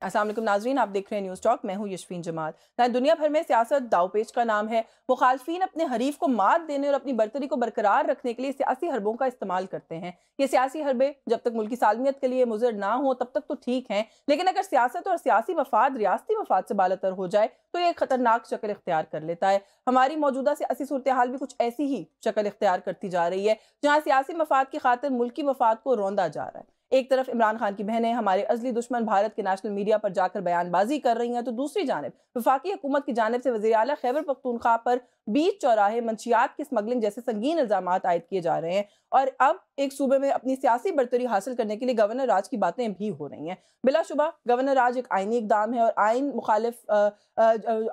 अस्सलाम वालेकुम नाज़रीन, आप देख रहे हैं न्यूज़ टॉक। मैं हूं यशफीन जमाल। दुनिया भर में सियासत दावपेच का नाम है। मुखालफीन अपने हरीफ को मात देने और अपनी बरतरी को बरकरार रखने के लिए सियासी हरबों का इस्तेमाल करते हैं। ये सियासी हरबे जब तक मुल्की सालमियत के लिए मुज़र ना हो तब तक तो ठीक हैं, लेकिन अगर सियासत और सियासी मफाद रियासती मफाद से बालातर हो जाए तो ये खतरनाक शक्ल इख्तियार कर लेता है। हमारी मौजूदा सियासी सूरत हाल भी कुछ ऐसी ही शक्ल इख्तियार करती जा रही है, जहाँ सियासी मफाद की खातिर मुल्की मफाद को रौंदा जा रहा है। एक तरफ इमरान खान की बहनें हमारे अजली दुश्मन भारत के नेशनल मीडिया पर जाकर बयानबाजी कर रही हैं, तो दूसरी जानब वफाकी हुकूमत की जानब से वज़ीर आला खैबर पख्तूनख्वा पर बीच चौराहे मंशियात की स्मगलिंग जैसे संगीन इल्जाम आयद किए जा रहे हैं। और अब एक सूबे में अपनी सियासी बरतरी हासिल करने के लिए गवर्नर राज की बातें भी हो रही हैं। बिलाशुबा गवर्नर राज एक आइनी इकदाम है और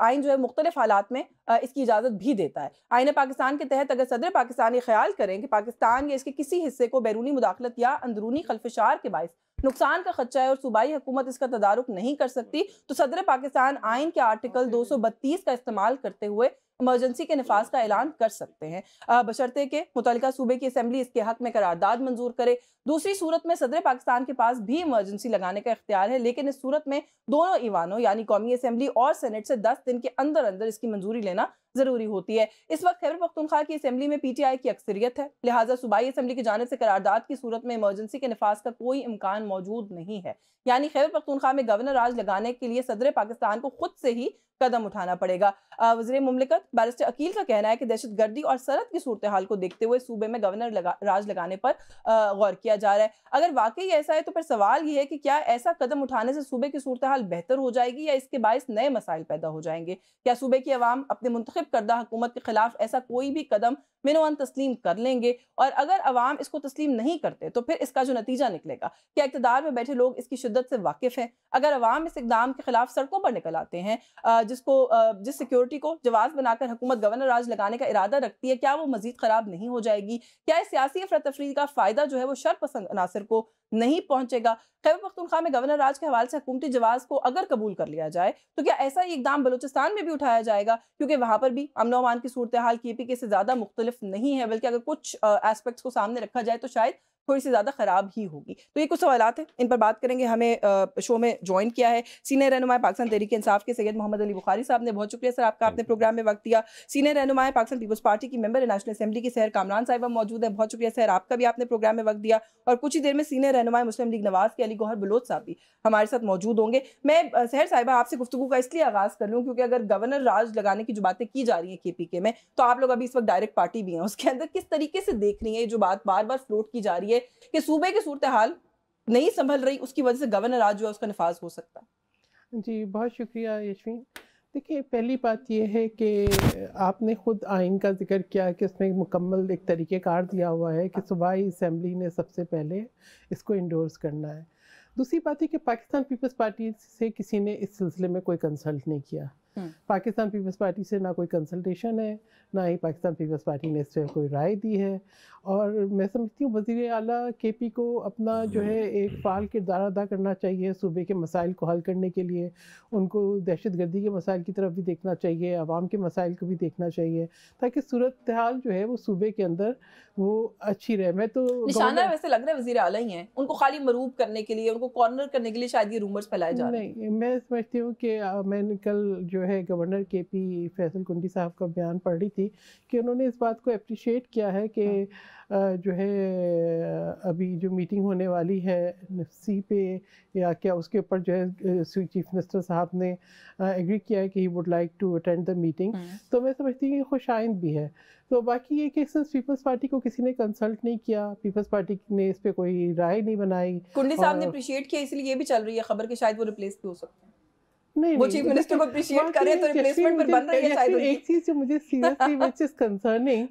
आइन जो है मुख्तलिफ हालात में इसकी इजाज़त भी देता है। आइन पाकिस्तान के तहत अगर सदर पाकिस्तान ये ख्याल करें कि पाकिस्तान या इसके किसी हिस्से को बैरूनी मुदाखलत या अंदरूनी खल्फशार के बायस नुकसान का खदशा है और सूबाई हुकूमत इसका तदारुक नहीं कर सकती, तो सदर पाकिस्तान आइन के आर्टिकल 232 का इस्तेमाल करते हुए इमरजेंसी के नफाज का ऐलान कर सकते हैं, बशर्ते के मुतल्लिका सूबे की असेंबली इसके हक में करारदाद मंजूर करे। दूसरी सूरत में सदर पाकिस्तान के पास भी इमरजेंसी लगाने का इख्तियार है, लेकिन इस सूरत में दोनों ईवानों यानी कौमी असेंबली और सेनेट से 10 दिन के अंदर अंदर इसकी मंजूरी लेना जरूरी होती है। इस वक्त खैबर पख्तूनख्वा की असेंबली में पीटीआई की अक्सरियत है, लिहाजा सूबाई असेंबली की जानिब से करारदाद की सूरत में इमरजेंसी के नफाज का कोई इम्कान मौजूद नहीं है। यानी खैबर पख्तूनख्वा में गवर्नर राज लगाने के लिए सदर पाकिस्तान को खुद से ही कदम उठाना पड़ेगा। वज़ीर मुमलिकत बैरिस्टर अकील का कहना है कि दहशतगर्दी और सरहद की सूरत हाल को देखते हुए सूबे में गवर्नर राज लगाने पर गौर किया जा रहा है। अगर वाकई ऐसा है तो फिर सवाल ये है कि क्या ऐसा कदम उठाने से सूबे की सूरत हाल बेहतर हो जाएगी या इसके बायस नए मसाइल पैदा हो जाएंगे? क्या सूबे की अवाम अपने मुंतखब करदा हुकूमत के खिलाफ ऐसा कोई भी कदम मिनोअन तस्लीम कर लेंगे? और अगर अवाम इसको तस्लीम नहीं करते तो फिर इसका जो नतीजा निकलेगा, क्या इक़्तिदार में बैठे लोग इसकी शिद्दत से वाकिफ हैं? अगर अवाम इस इक़दाम के खिलाफ सड़कों पर निकल आते हैं, जिस सिक्योरिटी को जवाब बनाकर हुकूमत गवर्नर राज लगाने का इरादा रखती है, क्या वो मजीद खराब नहीं हो जाएगी? क्या इस सियासी अफरा तफरी का फायदा जो है वो शर पसंद अनासर को नहीं पहुंचेगा? खैबर पख्तूनख्वा में गवर्नर राज के हवाले से हुकूमती जवाब को अगर कबूल कर लिया जाए तो क्या ऐसा ही इकदाम बलूचिस्तान में भी उठाया जाएगा? क्योंकि वहां पर भी अमन अमान की सूरत हाल केपीके से ज्यादा मुख्तलिफ नहीं है, बल्कि अगर कुछ एस्पेक्ट्स को सामने रखा जाए तो शायद थोड़ी सी ज़्यादा ख़राब ही होगी। तो ये कुछ सवालात हैं, इन पर बात करेंगे। हमें शो में ज्वाइन किया है सीनियर रहनुमा पाकिस्तान तहरीक इंसाफ के सैयद मोहम्मद अली बुखारी साहब ने। बहुत शुक्रिया सर आपका, आपने प्रोग्राम में वक्त दिया। सीनियर रहनुमा पाकिस्तान पीपल्स पार्टी की मेंबर नेशनल असेंबली की सहर कामरान साहिबा मौजूद है। बहुत शुक्रिया सर आपका भी, आपने प्रोग्राम में वक्त दिया। और कुछ ही देर में सीनियर रहनुमा मुस्लिम लीग नवाज के अली गौहर बलोच साहब भी हमारे साथ मौजूद होंगे। मैं सहर साहिबा आपसे गुफ्तगू का इसलिए आगाज़ कर लूँ क्योंकि अगर गवर्नर राज लगाने की जो बातें की जा रही हैं केपीके में, तो आप लोग अभी इस वक्त डायरेक्ट पार्टी भी हैं, उसके अंदर किस तरीके से देख रही है ये जो बात बार बार फ्लोट की जा रही है कि सूबे की सूरत हाल नहीं संभल रही, उसकी वजह से गवर्नर राज जो है उसका नफाज हो सकता है? जी बहुत शुक्रिया यशवीन। देखिए, पहली बात यह है कि आपने ख़ुद आइन का जिक्र किया कि उसमें मुकम्मल एक तरीक़ेकार दिया हुआ है कि सूबाई असम्बली ने सबसे पहले इसको इंडोर्स करना है। दूसरी बात है कि पाकिस्तान पीपल्स पार्टी से किसी ने इस सिलसिले में कोई कंसल्ट नहीं किया। पाकिस्तान पीपल्स पार्टी से ना कोई कंसल्टेशन है, ना ही पाकिस्तान पीपल्स पार्टी ने इस पर कोई राय दी है। और मैं समझती हूँ वज़ीर आला केपी को अपना जो है एक फ़ाल किरदार अदा करना चाहिए सूबे के मसाइल को हल करने के लिए। उनको दहशतगर्दी के मसाइल की तरफ भी देखना चाहिए, आवाम के मसाइल को भी देखना चाहिए, ताकि सूरत हाल जो है वो सूबे के अंदर वो अच्छी रहे। मैं तो निशाना वैसे लग रहा है वज़ीर आला ही हैं, उनको खाली मरूब करने के लिए, उनको कॉर्नर करने के लिए शायद ये रूमर्स फैलाए जा रहे हैं। नहीं, मैं समझती हूँ कि मैंने कल जो है गवर्नर केपी फैसल कुंडी साहब का बयान पढ़ रही थी कि उन्होंने इस बात को अप्रिशिएट किया है कि जो है अभी जो मीटिंग होने वाली है सी पे या क्या उसके ऊपर जो है चीफ मिनिस्टर साहब ने एग्री किया है कि he would like to attend the meeting. तो मैं समझती हूँ ये खुशाइंद भी है। तो बाकी ये केसेस पीपल्स पार्टी को किसी ने कंसल्ट नहीं किया, पीपल्स पार्टी ने इस पे कोई राय नहीं बनाई। कुंडी साहब ने अप्रिशिएट किया, इसलिए ये भी चल रही है खबर कि शायद वो रिप्लेस भी हो सकते हैं। नहीं, वो चीफ मिनिस्टर को अप्रिशिएट करें तो रिप्लेसमेंट पर बन रही है शायद। एक चीज जो मुझे सीरियसली व्हिच इज कंसर्निंग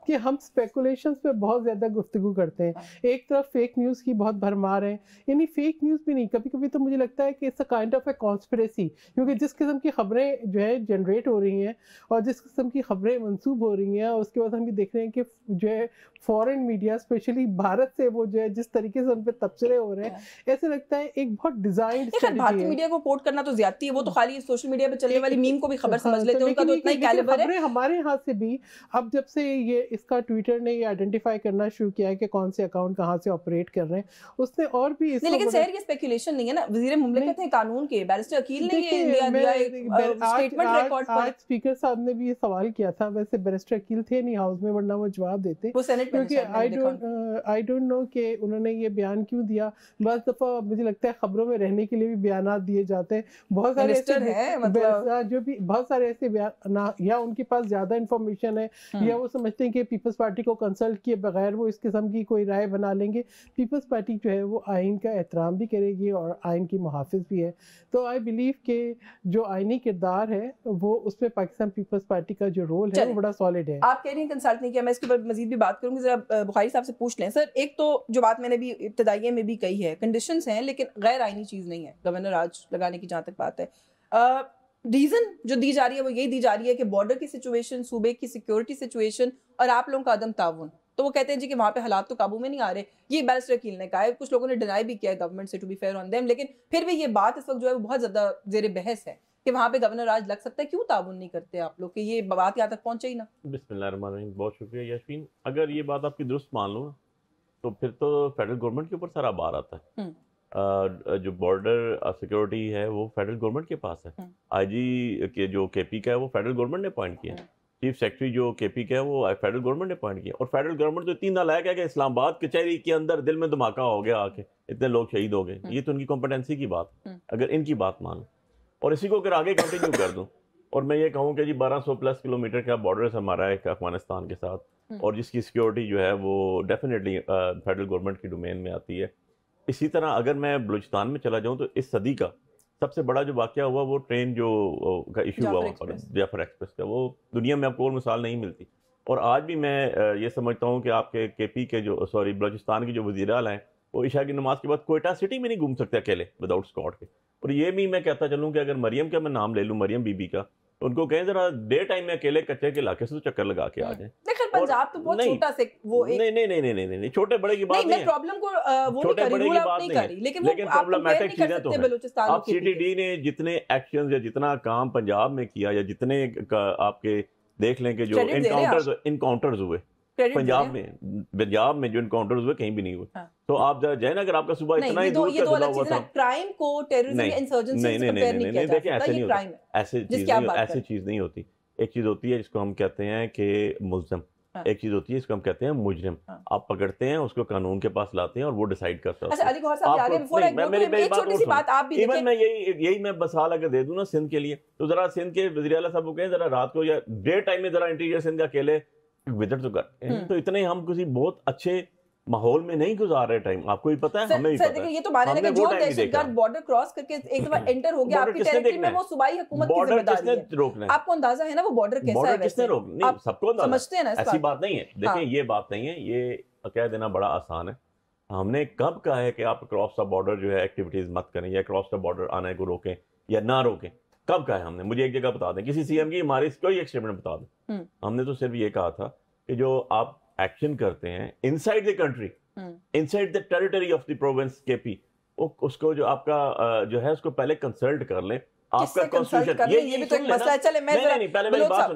कि हम स्पेकुलेशंस पे बहुत ज्यादा गुफ्तगू करते हैं। एक तरफ फेक न्यूज की बहुत भरमार है, यानी फेक न्यूज भी नहीं, कभी कभी तो मुझे लगता है कि it's a kind of A conspiracy, क्योंकि जिस किस्म की खबरें जो है जनरेट हो रही हैं और जिस किस्म की खबरें मंसूब हो रही हैं, उसके बाद हम भी देख रहे हैं कि जो है फॉरेन मीडिया स्पेशली भारत से वो जो है जिस तरीके से उन पर तबसरे हो रहे हैं, ऐसे लगता है एक बहुत डिजाइंड भारतीय मीडिया को कोट करना तो ज्यादती है। वो तो खाली सोशल मीडिया पे चलने वाली मीम को भी खबर समझ लेते हैं, उनका तो इतना ही कैलिबर है। हमारे यहाँ से भी अब जब से ये इसका ट्विटर ने ये आइडेंटिफाई करना शुरू किया है कि कौन से अकाउंट कहाँ से ऑपरेट कर रहे हैं, उसने और भी नहीं, लेकिन सर ये स्पेकुलेशन नहीं है ना, वजीर मुमलिकत है कानून के, बैरिस्टर अकील ने ये स्टेटमेंट रिकॉर्ड पर। आज स्पीकर साहब ने भी ये सवाल किया था, वैसे बैरिस्टर अकील थे नहीं हाउस में, वरना वो जवाब देते, वो सेनेट में। क्योंकि आई डोंट नो कि उन्होंने ये बयान क्यों दिया। बस दफा मुझे लगता है खबरों में रहने के लिए भी बयान दिए जाते हैं, बहुत सारे ऐसे मतलब जो भी बहुत सारे ऐसे बयान, या उनके पास ज्यादा इंफॉर्मेशन है या वो समझते हैं कि पीपल्स पार्टी को कंसल्ट किए बगैर वो इस किस्म की कोई राय बना लेंगे। पीपल्स पार्टी जो है वो आइन का एहतराम भी करेगी और आइन की मुहाफिज भी है। तो आई बिलीव कि जो आइनी किरदार है वो उसमें पाकिस्तान पीपल्स पार्टी का जो रोल है वो बड़ा सॉलिड है। आप कह रही हैं कंसल्ट नहीं किया, मैं इसके ऊपर मजीद भी बात करूंगी, जरा बुखारी साहब से पूछ लें। सर एक तो जो बात मैंने भी इब्तदाइये में भी कही है, कंडीशंस हैं लेकिन गैर आइनी चीज़ नहीं है गवर्नर राज लगाने की जहाँ तक बात है। रीज़न जो दी जा रही है वो यही दी जा रही है कि बॉर्डर की सिचुएशन, सूबे की सिक्योरिटी सिचुएशन और आप लोगों का अदम ताउन, तो वो कहते हैं जी कि वहाँ पे हालात तो काबू में नहीं आ रहे। ये बैरिस्टर अकील ने कहा है, कुछ लोगों ने डिनाई भी किया है गवर्नमेंट से, to be fair on them, लेकिन फिर भी ये बात इस वक्त जो है वो बहुत ज़्यादा ज़ेर बहस है कि वहाँ पे गवर्नर राज लग सकता है। क्यों ताउन नहीं करते आप लोग कि ये बात यहाँ तक पहुँचे ही ना? बिस्मिल्लाहिर्रहमानिर्रहीम, बहुत शुक्रिया यास्मीन। अगर ये बात आपकी दुरुस्त मान लो तो फिर तो फेडरल गवर्नमेंट के ऊपर सारा बार आता है। जो बॉर्डर सिक्योरिटी है वो फेडरल गवर्नमेंट के पास है। आईजी के जो केपी का है वो फेडरल गवर्नमेंट ने अपॉइंट किया। चीफ सेक्रेटरी जो केपी का है वो फेडरल गवर्नमेंट ने अपॉइंट किया। और फेडरल गवर्नमेंट तो इतनी नालायक है कि इस्लामाबाद कचहरी के अंदर दिल में धमाका हो गया आके, इतने लोग शहीद हो गए। ये तो उनकी कॉम्पिटेंसी की बात, अगर इनकी बात मानो। और इसी को अगर आगे कंटिन्यू कर दूँ और मैं ये कहूँ कि जी 1200 प्लस किलोमीटर का बॉर्डर है हमारा एक अफगानिस्तान के साथ, और जिसकी सिक्योरिटी जो है वो डेफिनेटली फेडरल गवर्नमेंट की डोमेन में आती है। इसी तरह अगर मैं बलूचिस्तान में चला जाऊँ तो इस सदी का सबसे बड़ा जो वाक़या हुआ वो ट्रेन जो का इशू हुआ वहाँ पर, जाफर एक्सप्रेस का, वो दुनिया में आपको और मिसाल नहीं मिलती। और आज भी मैं ये समझता हूँ कि आपके केपी के जो बलूचिस्तान के जो वज़ीर आला हैं वो इशा की नमाज के बाद कोयटा सिटी में नहीं घूम सकते अकेले विदाउट स्कॉट के। और ये भी मैं कहता चलूँ कि अगर मरियम का मैं नाम ले लूँ, मरियम बीबी का, तो उनको कहें जरा डे टाइम में अकेले कच्चे के इलाके से तो चक्कर लगा के आ जाए। पंजाब तो बहुत छोटा से वो एक नहीं, छोटे बड़े की बात नहीं है। प्रॉब्लम को वो छोटे बड़े की बात नहीं है, लेकिन प्रॉब्लमेटिक चीजें तो हैं। आप सीटीडी ने जितने एक्शन या जितना काम पंजाब में किया या जितने आपके देख लें कि जो इनकाउंटर्स हुए पंजाब में जो इनकाउंटर्स हुए कहीं भी नहीं हुए। तो आप जरा जाए ना, अगर आपका सुबह इतना ही दूर का हुआ था, क्राइम को टेररिज्म या इंसर्जेंसी से कंपेयर नहीं किया जा सकता। ये क्राइम है, ऐसी चीज नहीं होती। एक चीज होती है जिसको हम कहते हैं कि मुल्ज़िम, एक चीज होती है इसको हम कहते हैं मुजरिम। आप पकड़ते हैं उसको कानून के पास लाते हैं और वो डिसाइड करता है। अच्छा अली गौहर साहब, एक छोटी सी बात आप भी इवन मैं यही मैं बसाल अगर दे दूं ना सिंध के लिए, तो जरा सिंध के वज़ीर आला साहब को कहें जरा रात को या डे टाइम में जरा इंटीरियर सिंध का अकेले विजिट तो कर। तो इतने हम किसी बहुत अच्छे माहौल में नहीं गुजार रहे टाइम, आपको भी पता है, हमें भी पता है। ये तो माने लगे जो दहशतगर्द बॉर्डर क्रॉस करके एक दफा एंटर हो गया आपकी टेरिटरी में, वो सूबाई हुकूमत की जिम्मेदारी है। रोकना है, आपको अंदाजा है ना वो बॉर्डर कैसा है? किसने रोक, नहीं सबको समझते हैं ना, ऐसी बात नहीं है। देखिए ये बात नहीं है, ये कह देना बड़ा आसान है। हमने कब कहा है कि आप क्रॉस द बॉर्डर जो है एक्टिविटीज मत करें या क्रॉस द बॉर्डर आने को रोकें या ना रोकें? कब कहा है हमने? मुझे एक जगह बता दें, किसी सीएम की हमारी कोई एक स्टेटमेंट बता दें। हमने तो सिर्फ ये कहा था कि जो आप एक्शन करते हैं inside the country, inside the territory of the province KP, उसको जो आपका जो है उसको पहले कंसल्ट कर लें। आपका कॉन्स्टिट्यूशन ये भी तो एक मसला है। चले मैं नहीं पहले मेरी बात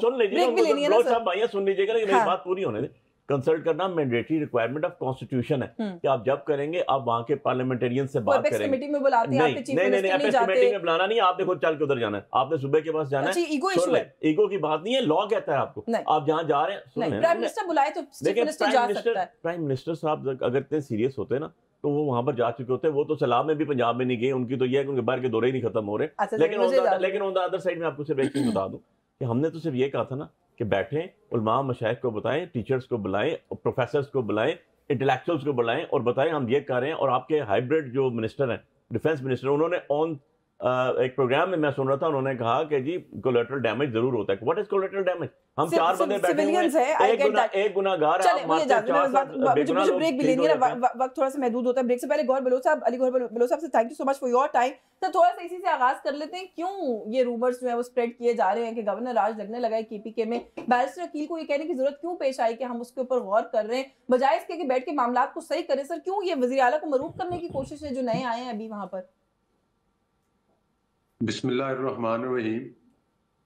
सुन लीजिए, सुन लीजिएगा, लेकिन मेरी बात पूरी होने दें। कंसल्ट करना मैंडेटरी रिक्वायरमेंट ऑफ कॉन्स्टिट्यूशन है कि आप जब करेंगे आप वहां के पार्लियामेंटेरियन से बात करेंगे। कमेटी में बुलाते हैं, नहीं, कमेटी में बुलाना नहीं, आपने खुद चल के उधर जाना है, आपने सुबह के पास जाना है। ईगो की बात नहीं है, लॉ कहता है आपको, आप जहाँ जा रहे हैं। प्राइम मिनिस्टर बुलाए तो चीफ मिनिस्टर जा सकता है। प्राइम मिनिस्टर साहब अगर इतने सीरियस होते ना तो वो वहां पर जा चुके होते। वो तो सलाह में भी पंजाब में नहीं गए, उनकी तो ये है कि उनके बाहर के दौरे ही नहीं खत्म हो रहे। लेकिन ऑन द अदर साइड में आपको सिर्फ एक चीज बता दूं कि हमने तो सिर्फ ये कहा था ना कि बैठें, उलमा मशाइख को बताएं, टीचर्स को बुलाएं, प्रोफेसर्स को बुलाएं, इंटेलेक्चुअल्स को बुलाएं और बताएं हम ये कर रहे हैं। और आपके हाइब्रिड जो मिनिस्टर हैं, डिफेंस मिनिस्टर, उन्होंने ऑन एक प्रोग्राम में मैं सुन रहा था, उन्होंने कहा कि जी कोलेटरल डैमेज जरूर होता है। What is collateral damage? हम चार बंदे बैठे हुए हैं, एक गुनाहगार है, मुझे ब्रेक भी लेनी है, वक्त थोड़ा सा महदूद होता है। ब्रेक से पहले गौहर बलोच साहब, अली गौहर बलोच साहब से thank you so much for your time. तो थोड़ा सा इसी से आगाज कर लेते हैं, क्यों ये रूमर्स जो है वो स्प्रेड किए जा रहे हैं कि गवर्नर राज लगने लगा है केपीके में? बैरिस्टर अकील को ये कहने की जरूरत क्यों पेश आई कि हम उसके ऊपर गौर कर रहे हैं, बजाय इसके कि बैठ के मामला को सही करें? सर क्यों ये वजीर आला को मरूफ करने की कोशिश है जो नए आए हैं अभी वहां पर? बिस्मिल्लाहिर्रहमानिर्रहीम।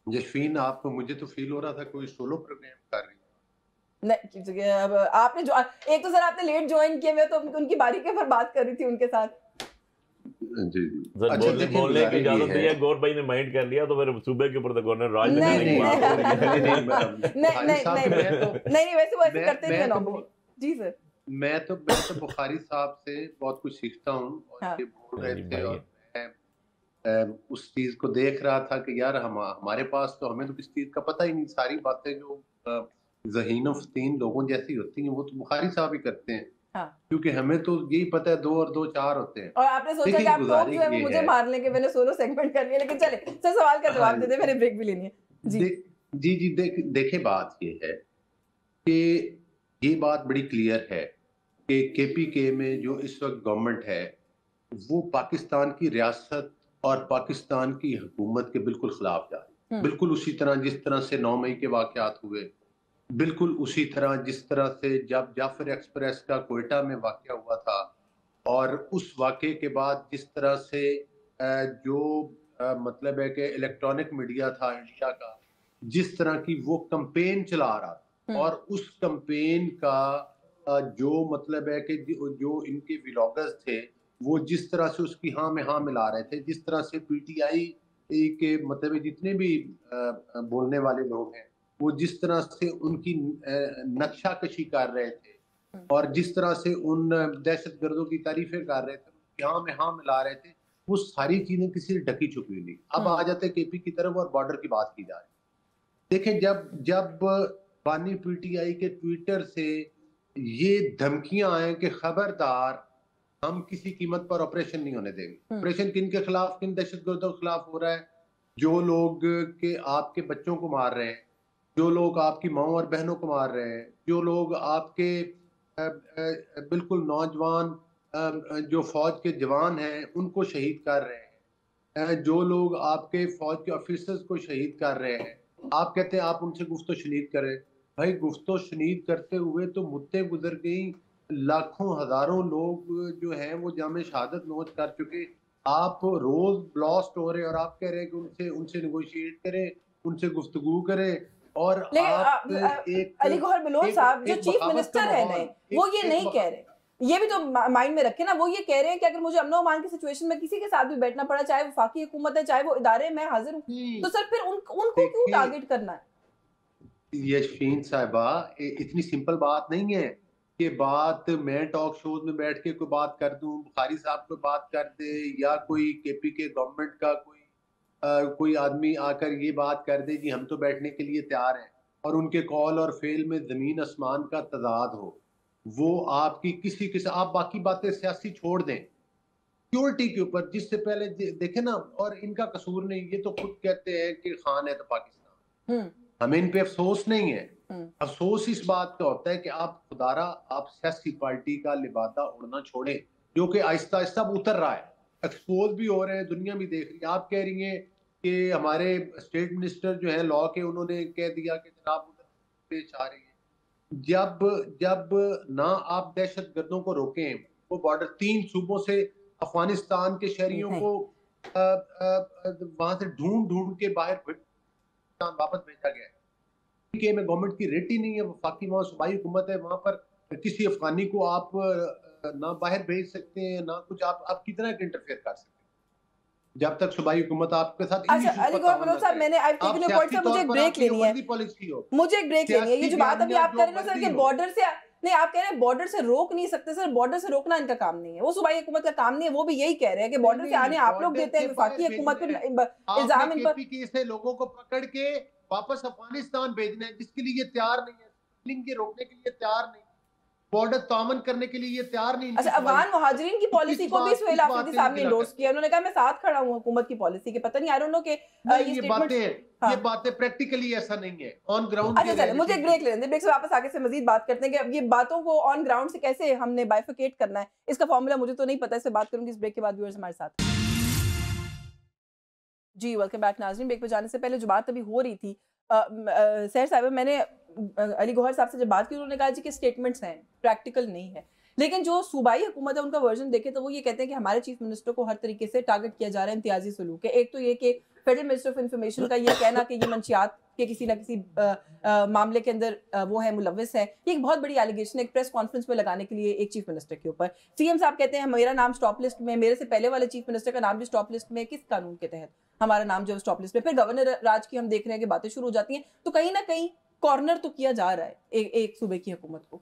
यशफीन, आप मुझे तो फील हो रहा था कोई सोलो प्रोग्राम कर रही हो। नहीं, अब आपने जो एक तो सर आपने लेट ज्वाइन किए, मैं तो उनकी बारी के ऊपर बात कर रही थी उनके साथ। जी जी। सर अच्छा, देखिए, बोलने की गुजारिश ये इजाजत दी है। है, गौर भाई ने माइंड कर लिया, तो फिर सूबे के ऊपर तो गवर्नर राज नहीं दिखाने की नहीं बात हो रही है। नहीं बुखारी साहब, नहीं मैं तो नहीं, वैसे वो ऐसे करते नहीं है मैं तो नॉर्मली। जी सर। मैं तो बुखारी साहब से बहुत कुछ सीखता हूँ, और हाँ ये बोल रहे जी थे, भाई और मैं उस चीज को देख रहा था कि यार हमारे पास तो, हमें तो किस चीज का पता ही नहीं। सारी बातें जो ज़हीन फतीन लोगों जैसी होती हैं वो तो बुखारी साहब ही करते हैं, हाँ। क्योंकि हमें तो यही पता है 2 और 2 4 होते हैं। और आपने सोचा कि देखिए, आप टोक जो है गुजारिश वो ये मुझे है। मार लेंगे, मैंने सोलो सेगमेंट कर लिया, लेकिन चले सर सवाल का हाँ जवाब दे दे, मैंने ब्रेक भी लेनी है जी। जी जी, देखे, बात ये है कि ये बात बड़ी क्लियर है कि केपीके में जो इस वक्त गवर्नमेंट है वो पाकिस्तान की रियासत और पाकिस्तान की हुकूमत के बिल्कुल खिलाफ जा रही है। बिल्कुल उसी तरह जिस तरह से 9 मई के वाकयात हुए, बिल्कुल उसी तरह जिस तरह से जब जाफर एक्सप्रेस का कोयटा में वाकया हुआ था, और उस वाकये के बाद जिस तरह से जो मतलब है कि इलेक्ट्रॉनिक मीडिया था इंडिया का, जिस तरह की वो कैंपेन चला रहा था, और उस कैंपेन का जो मतलब है कि जो इनके व्लॉगर्स थे वो जिस तरह से उसकी हाँ में हाँ मिला रहे थे, जिस तरह से पीटीआई के मतलब जितने भी बोलने वाले लोग हैं वो जिस तरह से उनकी नक्शा कशी कर रहे थे, और जिस तरह से उन दहशतगर्दों की तारीफें कर रहे थे, उनकी हाँ में हाँ मिला रहे थे, वो सारी चीजें किसी से ढकी छुपी नहीं। अब आ जाते केपी की तरफ और बॉर्डर की बात की जा रही। देखें, जब बानी पीटीआई के ट्विटर से ये धमकियां आए कि खबरदार, हम किसी कीमत पर ऑपरेशन नहीं होने देंगे। ऑपरेशन किन के खिलाफ, किन दहशतगर्दों के खिलाफ हो रहा है? जो लोग के आपके बच्चों को मार रहे हैं, जो लोग आपकी माओ और बहनों को मार रहे हैं, जो लोग आपके बिल्कुल नौजवान जो फौज के जवान हैं उनको शहीद कर रहे हैं, जो लोग आपके फौज के ऑफिसर्स को शहीद कर रहे हैं, आप कहते हैं आप उनसे गुफ्तो शनीद करें। भाई, गुफ्तो शनीद करते हुए तो मुद्दे गुजर गई, लाखों हजारों लोग जो हैं वो जामे शहादत नोच कर चुके। आप रोज ब्लास्ट हो रहे और आप कह रहे हैं कि उनसे उनसे नेगोशिएट करें, उनसे गुफ्तगू करें, और आप अली गौहर बलोच साहब जो चीफ मिनिस्टर है नए, वो ये नहीं कह रहे, ये भी तो माइंड में रखे ना, वो ये कह रहे हैं कि अगर मुझे अमन अमान की सिचुएशन में किसी के साथ भी बैठना पड़ा, चाहे वो वफाकी हुकूमत है चाहे वो इदारे, मैं हाजिर हूँ, तो सर फिर उनको क्यों टारगेट करना है? यशफीन साहिबा, इतनी सिंपल बात नहीं है कि बात मैं टॉक शोज में बैठ के कोई बात कर दूं, बुखारी साहब कोई बात कर दे, या कोई केपी के गवर्नमेंट का कोई आदमी आकर ये बात कर दे कि हम तो बैठने के लिए तैयार हैं, और उनके कॉल और फेल में जमीन आसमान का तजाद हो। वो आपकी किसी आप बाकी बातें सियासी छोड़ दें, सिक्योरिटी के ऊपर जिससे पहले देखे ना, और इनका कसूर नहीं, ये तो खुद कहते हैं कि खान है तो पाकिस्तान। हमें इन पे अफसोस नहीं है, अफसोस इस बात का होता है कि आप खुदारा आप सियासी पार्टी का लिबादा उड़ना छोड़े, जो कि आहिस्ता आहिस्ता उतर रहा है, एक्सपोज भी हो रहे हैं, दुनिया भी देख रही है। आप कह रही हैं कि हमारे स्टेट मिनिस्टर जो है लॉ के, उन्होंने कह दिया कि जनाब उधर पेश आ रही है। जब ना आप दहशत गर्दों को रोकें, वो बॉर्डर 3 सूबों से अफगानिस्तान के शहरियों को वहां से ढूंढ के बाहर वापस भेजा गया है, के में गवर्नमेंट की रेट ही नहीं है, वफाकी वहाँ सूबाई हुकूमत है, वहां पर किसी अफगानी को आप ना बाहर भेज सकते हैं ना कुछ, आप कितना इंटरफेयर कर सकते हैं जब तक सूबाई हुकूमत आपके साथ। अच्छा अली गौहर बलोच साहब, मैंने आई टेकन योर पॉइंट, मुझे एक ब्रेक लेनी है, मुझे एक ब्रेक लेनी है। ये जो बात अभी आप कर रहे हैं ना सर कि बॉर्डर से नहीं, आप कह रहे हैं बॉर्डर से रोक नहीं सकते, सर बॉर्डर से रोकना इनका काम नहीं है, वो सूबाई हुकूमत का काम नहीं है, वो भी यही कह रहे हैं कि बॉर्डर से आने आप लोग देते हैं, वफाकी हुकूमत पे इल्जाम इन पर, से लोगों को पकड़ के वापस अफगानिस्तान भेजना है, जिसके लिए ये तैयार नहीं है, के रोकने के लिए तैयार नहीं, बॉर्डर तामन करने के लिए ये तैयार नहीं। अच्छा, अफगान मुहाजिरीन की पॉलिसी को भी सुहेल आफरीदी साहब ने एंडोर्स किया, उन्होंने कहा मैं साथ खड़ा हूं हुकूमत की पॉलिसी के, पता नहीं आई डोंट नो कि ये बातें प्रैक्टिकली ऐसा नहीं है ऑन ग्राउंड। अच्छा चलो, मुझे एक ब्रेक लेने दें, ब्रेक से वापस आके से मजीद बात करते हैं कि अब ये बातों को ऑन ग्राउंड से कैसे हमने बाइफिकेट करना है, इसका फॉर्मूला मुझे तो नहीं पता, इससे बात करूंगी इस ब्रेक के बाद। व्यूअर्स हमारे साथ जी, वेलकम बैक नाज़रीन। ब्रेक पे जाने से पहले जो बात अभी हो रही थी सहर साहिबा, मैंने अली गौहर साहब से जब बात की उन्होंने कहा जी कि स्टेटमेंट्स हैं, प्रैक्टिकल नहीं है। लेकिन जो सूबाई हुकूमत है उनका वर्जन देखें तो वो ये कहते हैं कि हमारे चीफ मिनिस्टर को हर तरीके से टारगेट किया जा रहा है इम्तियाजी सलूक है। एक तो ये कि फेडरल मिनिस्टर ऑफ इंफॉर्मेशन का ये कहना कि ये मंशियात के किसी ना किसी मामले के अंदर वो है मुलविस है, ये एक बहुत बड़ी एलिगेशन है एक प्रेस कॉन्फ्रेंस में लगाने के लिए एक चीफ मिनिस्टर के ऊपर। सीएम साहब कहते हैं मेरा नाम स्टॉप लिस्ट में, मेरे से पहले वाले चीफ मिनिस्टर का नाम भी स्टॉप लिस्ट में, किस कानून के तहत हमारा नाम जो है स्टॉप लिस्ट में। फिर गवर्नर राज की हम देख रहे हैं कि बातें शुरू हो जाती हैं, तो कहीं ना कहीं कॉर्नर तो किया जा रहा है एक सूबे की हुकूमत को।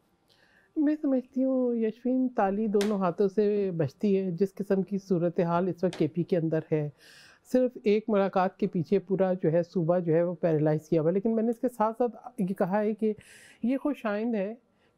मैं समझती हूँ यशवीन, ताली दोनों हाथों से बजती है। जिस किस्म की सूरत हाल इस वक्त केपी के अंदर है, सिर्फ एक मुलाकात के पीछे पूरा जो है सूबा जो है वो पैरालाइज किया हुआ। लेकिन मैंने इसके साथ साथ ये कहा है कि ये खुशाइंद है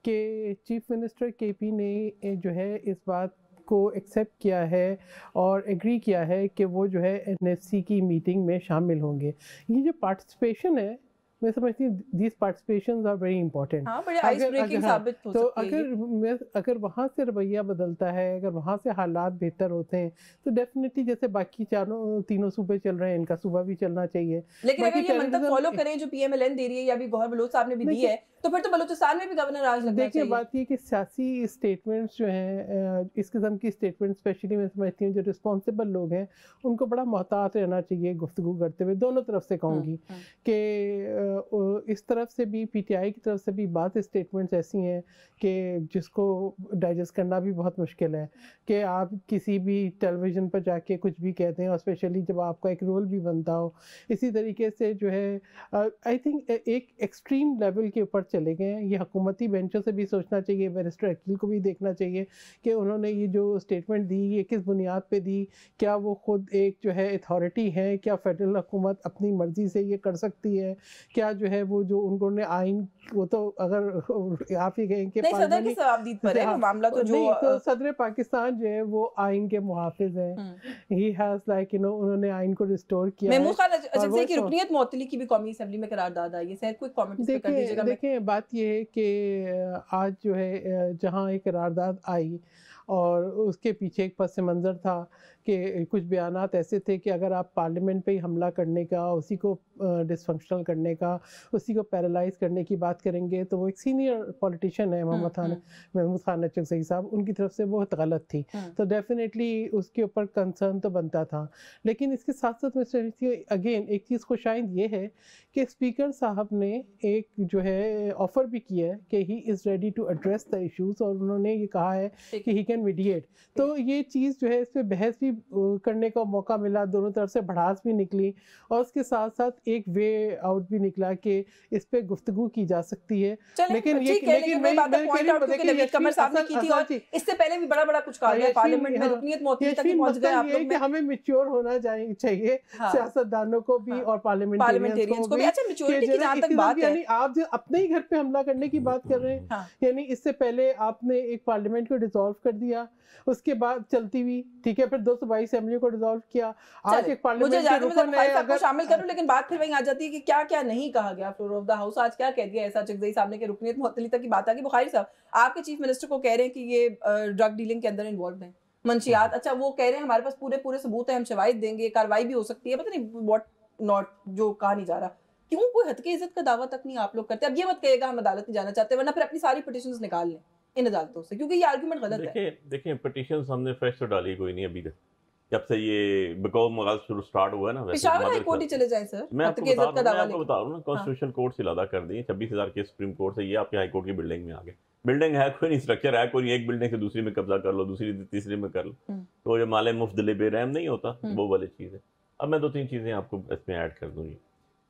कि चीफ मिनिस्टर केपी ने जो है इस बात को एक्सेप्ट किया है और एग्री किया है कि वो जो है एनएफसी की मीटिंग में शामिल होंगे। ये जो पार्टिसिपेशन है, मैं समझती हूँ these participations are very important. हाँ, बड़े आइस ब्रेकिंग साबित हो तो सकती है अगर वहाँ से रवैया बदलता है, अगर वहाँ से हालात बेहतर होते हैं तो डेफिनेटली जैसे बाकी तीनों सूबे चल रहे हैं, इनका सूबा भी चलना चाहिए। लेकिन अगर ये मंतक फॉलो करें जो पीएमएलएन दे रही है या भी गौहर बलोच साहब ने भी दी है, तो फिर तो बलूचिस्तान में भी गवर्नर राज लगना चाहिए। देखिए बात ये कि सियासी स्टेटमेंट्स जो हैं, इस किस्म की स्टेटमेंट स्पेशली मैं समझती हूँ जो रिस्पॉन्सिबल लोग हैं उनको बड़ा मोहतात रहना चाहिए गुफ्तगू करते हुए। दोनों तरफ से कहूँगी कि इस तरफ से भी पीटीआई की तरफ से भी बात स्टेटमेंट्स ऐसी हैं कि जिसको डाइजेस्ट करना भी बहुत मुश्किल है कि आप किसी भी टेलीविज़न पर जाके कुछ भी कहते हैं, और स्पेशली जब आपका एक रोल भी बनता हो। इसी तरीके से जो है आई थिंक एक एक्सट्रीम लेवल के ऊपर चले गए हैं। ये हुकूमती बेंचों से भी सोचना चाहिए, बैरिस्टर अकील को भी देखना चाहिए कि उन्होंने ये जो स्टेटमेंट दी ये किस बुनियाद पे दी। क्या वो खुद एक जो है अथॉरिटी है? क्या फेडरल हुकूमत अपनी मर्ज़ी से ये कर सकती है? क्या जो है वो जो उन्होंने आइन, वो तो अगर आप ही कहें कि सदर की सवाबदीद पर है वो मामला, तो जो तो सदर पाकिस्तान जो है वो आइन के मुहाफिज हैं। ही हैज़ लाइक उन्होंने आइन को रिस्टोर किया है। महमूद खान अजहर की रुकनियत मुअत्तली की भी कौमी असेंबली में करारदाद आई है। सर कोई कमेंट इस पे कर दीजिएगा। देखिए बात ये है कि आज जो है जहाँ एक करारदाद आई और उसके पीछे एक पस मंज़र था कि कुछ बयानात ऐसे थे कि अगर आप पार्लियामेंट पे ही हमला करने का, उसी को डिसफंक्शनल करने का, उसी को पैरालाइज करने की बात करेंगे तो वो एक सीनियर पॉलिटिशियन है महमूद खान अचकज़ई साहब, उनकी तरफ से बहुत गलत थी। तो डेफिनेटली उसके ऊपर कंसर्न तो बनता था। लेकिन इसके साथ साथ मैं अगेन एक चीज़ खुशाइंद ये है कि स्पीकर साहब ने एक जो है ऑफ़र भी किया है कि he is ready to address the issues, और उन्होंने ये कहा है कि ही कैन मीडिएट। तो ये चीज़ जो है इस पर बहस भी करने का मौका मिला, दोनों तरफ से भड़ास भी निकली, और उसके साथ साथ एक वे आउट भी निकला कि इस पे गुफ्तगू की जा सकती है। लेकिन इससे पहले भी बड़ा कुछ कहा गया पार्लियामेंट में, रुकनियत मुअत्तली तक पहुंच गए आप लोग में। हमें मैच्योर होना चाहिए सियासतदानों को भी और पार्लियामेंटेरियंस को भी। अच्छा, मैच्योरिटी की जहां तक बात है, आप जो अपने ही घर पे हमला करने की बात कर रहे हैं, यानी इससे पहले आपने एक पार्लियामेंट को डिसॉल्व कर दिया, उसके बाद चलती हुई ठीक है, फिर 2 सूबाई असेंबली को डिसॉल्व किया, आज एक पार्लियामेंट के रुकन है अगर शामिल करूं। लेकिन बात फिर वहीं आ जाती है कि क्या क्या नहीं कहा गया फ्लोर ऑफ द हाउस। आज क्या कह दिया ऐसा अचकज़ई साहब ने कि रुकनियत मुअत्तली तक की बात आ गई। बुखारी साहब आपके चीफ मिनिस्टर को कह रहे हैं कि ये ड्रग डीलिंग के अंदर इन्वॉल्व है, मंशियात। अच्छा, वो कह रहे हैं हमारे पास पूरे सबूत है, हम शवाहिद देंगे, कार्रवाई भी हो सकती है, पता नहीं व्हाट नॉट, जो कहा नहीं जा रहा। क्यों कोई हद के इज्जत का दावा तक नहीं आप लोग करते? अब ये मत कहिएगा हम अदालत नहीं जाना चाहते, वरना फिर अपनी सारी पिटीशंस निकाल लें इन अदालतों से, क्योंकि ये आर्गुमेंट गलत है। देखिए पिटीशंस हमने फ्रेश तो डाली कोई नहीं अभी तक, जब से ये बिकॉज मगाल शुरू स्टार्ट हुआ है ना। पेशावर हाई कोर्ट ही चले जाए सर, मैं आपको बता रहा हूँ ना, कॉन्स्टिट्यूशन कोर्ट से लादा कर दी 26,000 केस सुप्रीम कोर्ट से, ये आपके हाई कोर्ट की बिल्डिंग में आ गए। बिल्डिंग है कोई नहीं, स्ट्रक्चर है कोई नहीं, एक बिल्डिंग से दूसरी में कब्जा कर लो, दूसरी तीसरी में कर लो, तो जो माले मुफ्त दिले बेरहम नहीं होता, वो वाली चीज़ है। अब मैं 2-3 चीज़ें आपको इसमें ऐड कर दूँगी।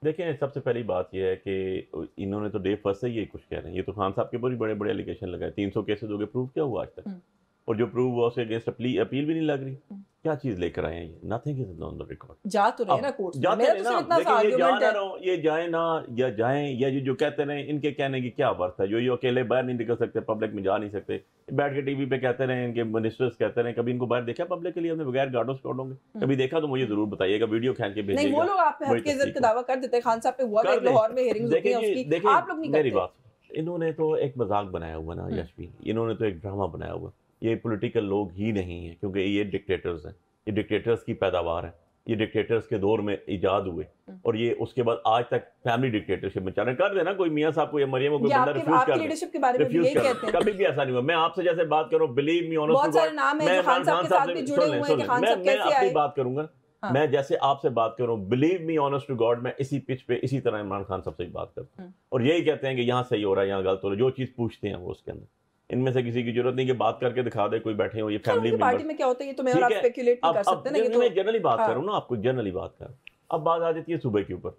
देखिए सबसे पहली बात यह है कि इन्होंने तो डे फर्स्ट से ये कुछ कह रहे हैं, ये तो खान साहब के पूरी बड़े एलिगेशन लगाए, 300 केसेस हो गए, प्रूव क्या हुआ आज तक? और जो प्रूव हुआ उसके अगेंस्ट अपील भी नहीं लग रही। क्या चीज लेकर आए हैं ये? Nothing is on the record. जा तो रहे ना कोर्ट में, जाते रहे ना, लेकिन ये जा ना रहो, ये जाए ना या जाएं, या जो कहते रहे, इनके कहने की क्या वर्थ है? जो अकेले बाहर नहीं निकल सकते, पब्लिक में जा नहीं सकते, बैठ के टीवी पे कहते रहे, इनके मिनिस्टर्स कहते रहे, कभी इनको बाहर देखा पब्लिक के लिए हमने बगैर गार्डों स्कॉडों के? कभी देखा तो मुझे जरूर बताइएगा, वीडियो खींच के भेजिएगा। नहीं, वो लोग आप पे हक की इज्जत का दावा कर देते हैं। खान साहब पे हुआ कि लाहौर में हियरिंग्स होती हैं उसकी, आप लोग नहीं करते। मेरी बात, इन्होंने तो एक मजाक बनाया हुआ ना यशवी, इन्होंने तो एक ड्रामा बनाया हुआ। ये पॉलिटिकल लोग ही नहीं है, क्योंकि ये डिक्टेटर्स हैं, ये डिक्टेटर्स की पैदावार है। ये डिक्टेटर्स के दौर में इजाद हुए और ये उसके बाद आज तक फैमिली डिक्टेटरशिप में चल कर देना कोई मियां साहब को या मरियम को कोई बंदा रिफ्यूज कर लीडरशिप के बारे में भी यही कहते हैं। कभी भी ऐसा नहीं हुआ। मैं आपसे जैसे बात करूं, बिलीव मी ऑनेस्ट, बहुत सारे नाम हैं जो खान साहब के साथ भी जुड़े हुए हैं कि खान साहब कैसे आए। मैं बात करूंगा, मैं जैसे आपसे बात करूं, believe me honest to God, मैं इसी पिच पे इसी तरह इमरान खान साहब से बात करता हूं और यही कहते हैं कि यहाँ सही हो रहा है, यहाँ गलत हो रहा है, जो चीज पूछते हैं वो उसके अंदर। इनमें से किसी की जरूरत नहीं कि बात करके दिखा दे कोई बैठे हो ये फैमिली मेंबर। पार्टी में क्या होता है ये तो मैं और आप स्पेकुलेट नहीं कर सकते ना, ये तो मैं जनरली बात करूं ना, आपको जनरली बात कर। अब बात आ जाती है सूबे के ऊपर।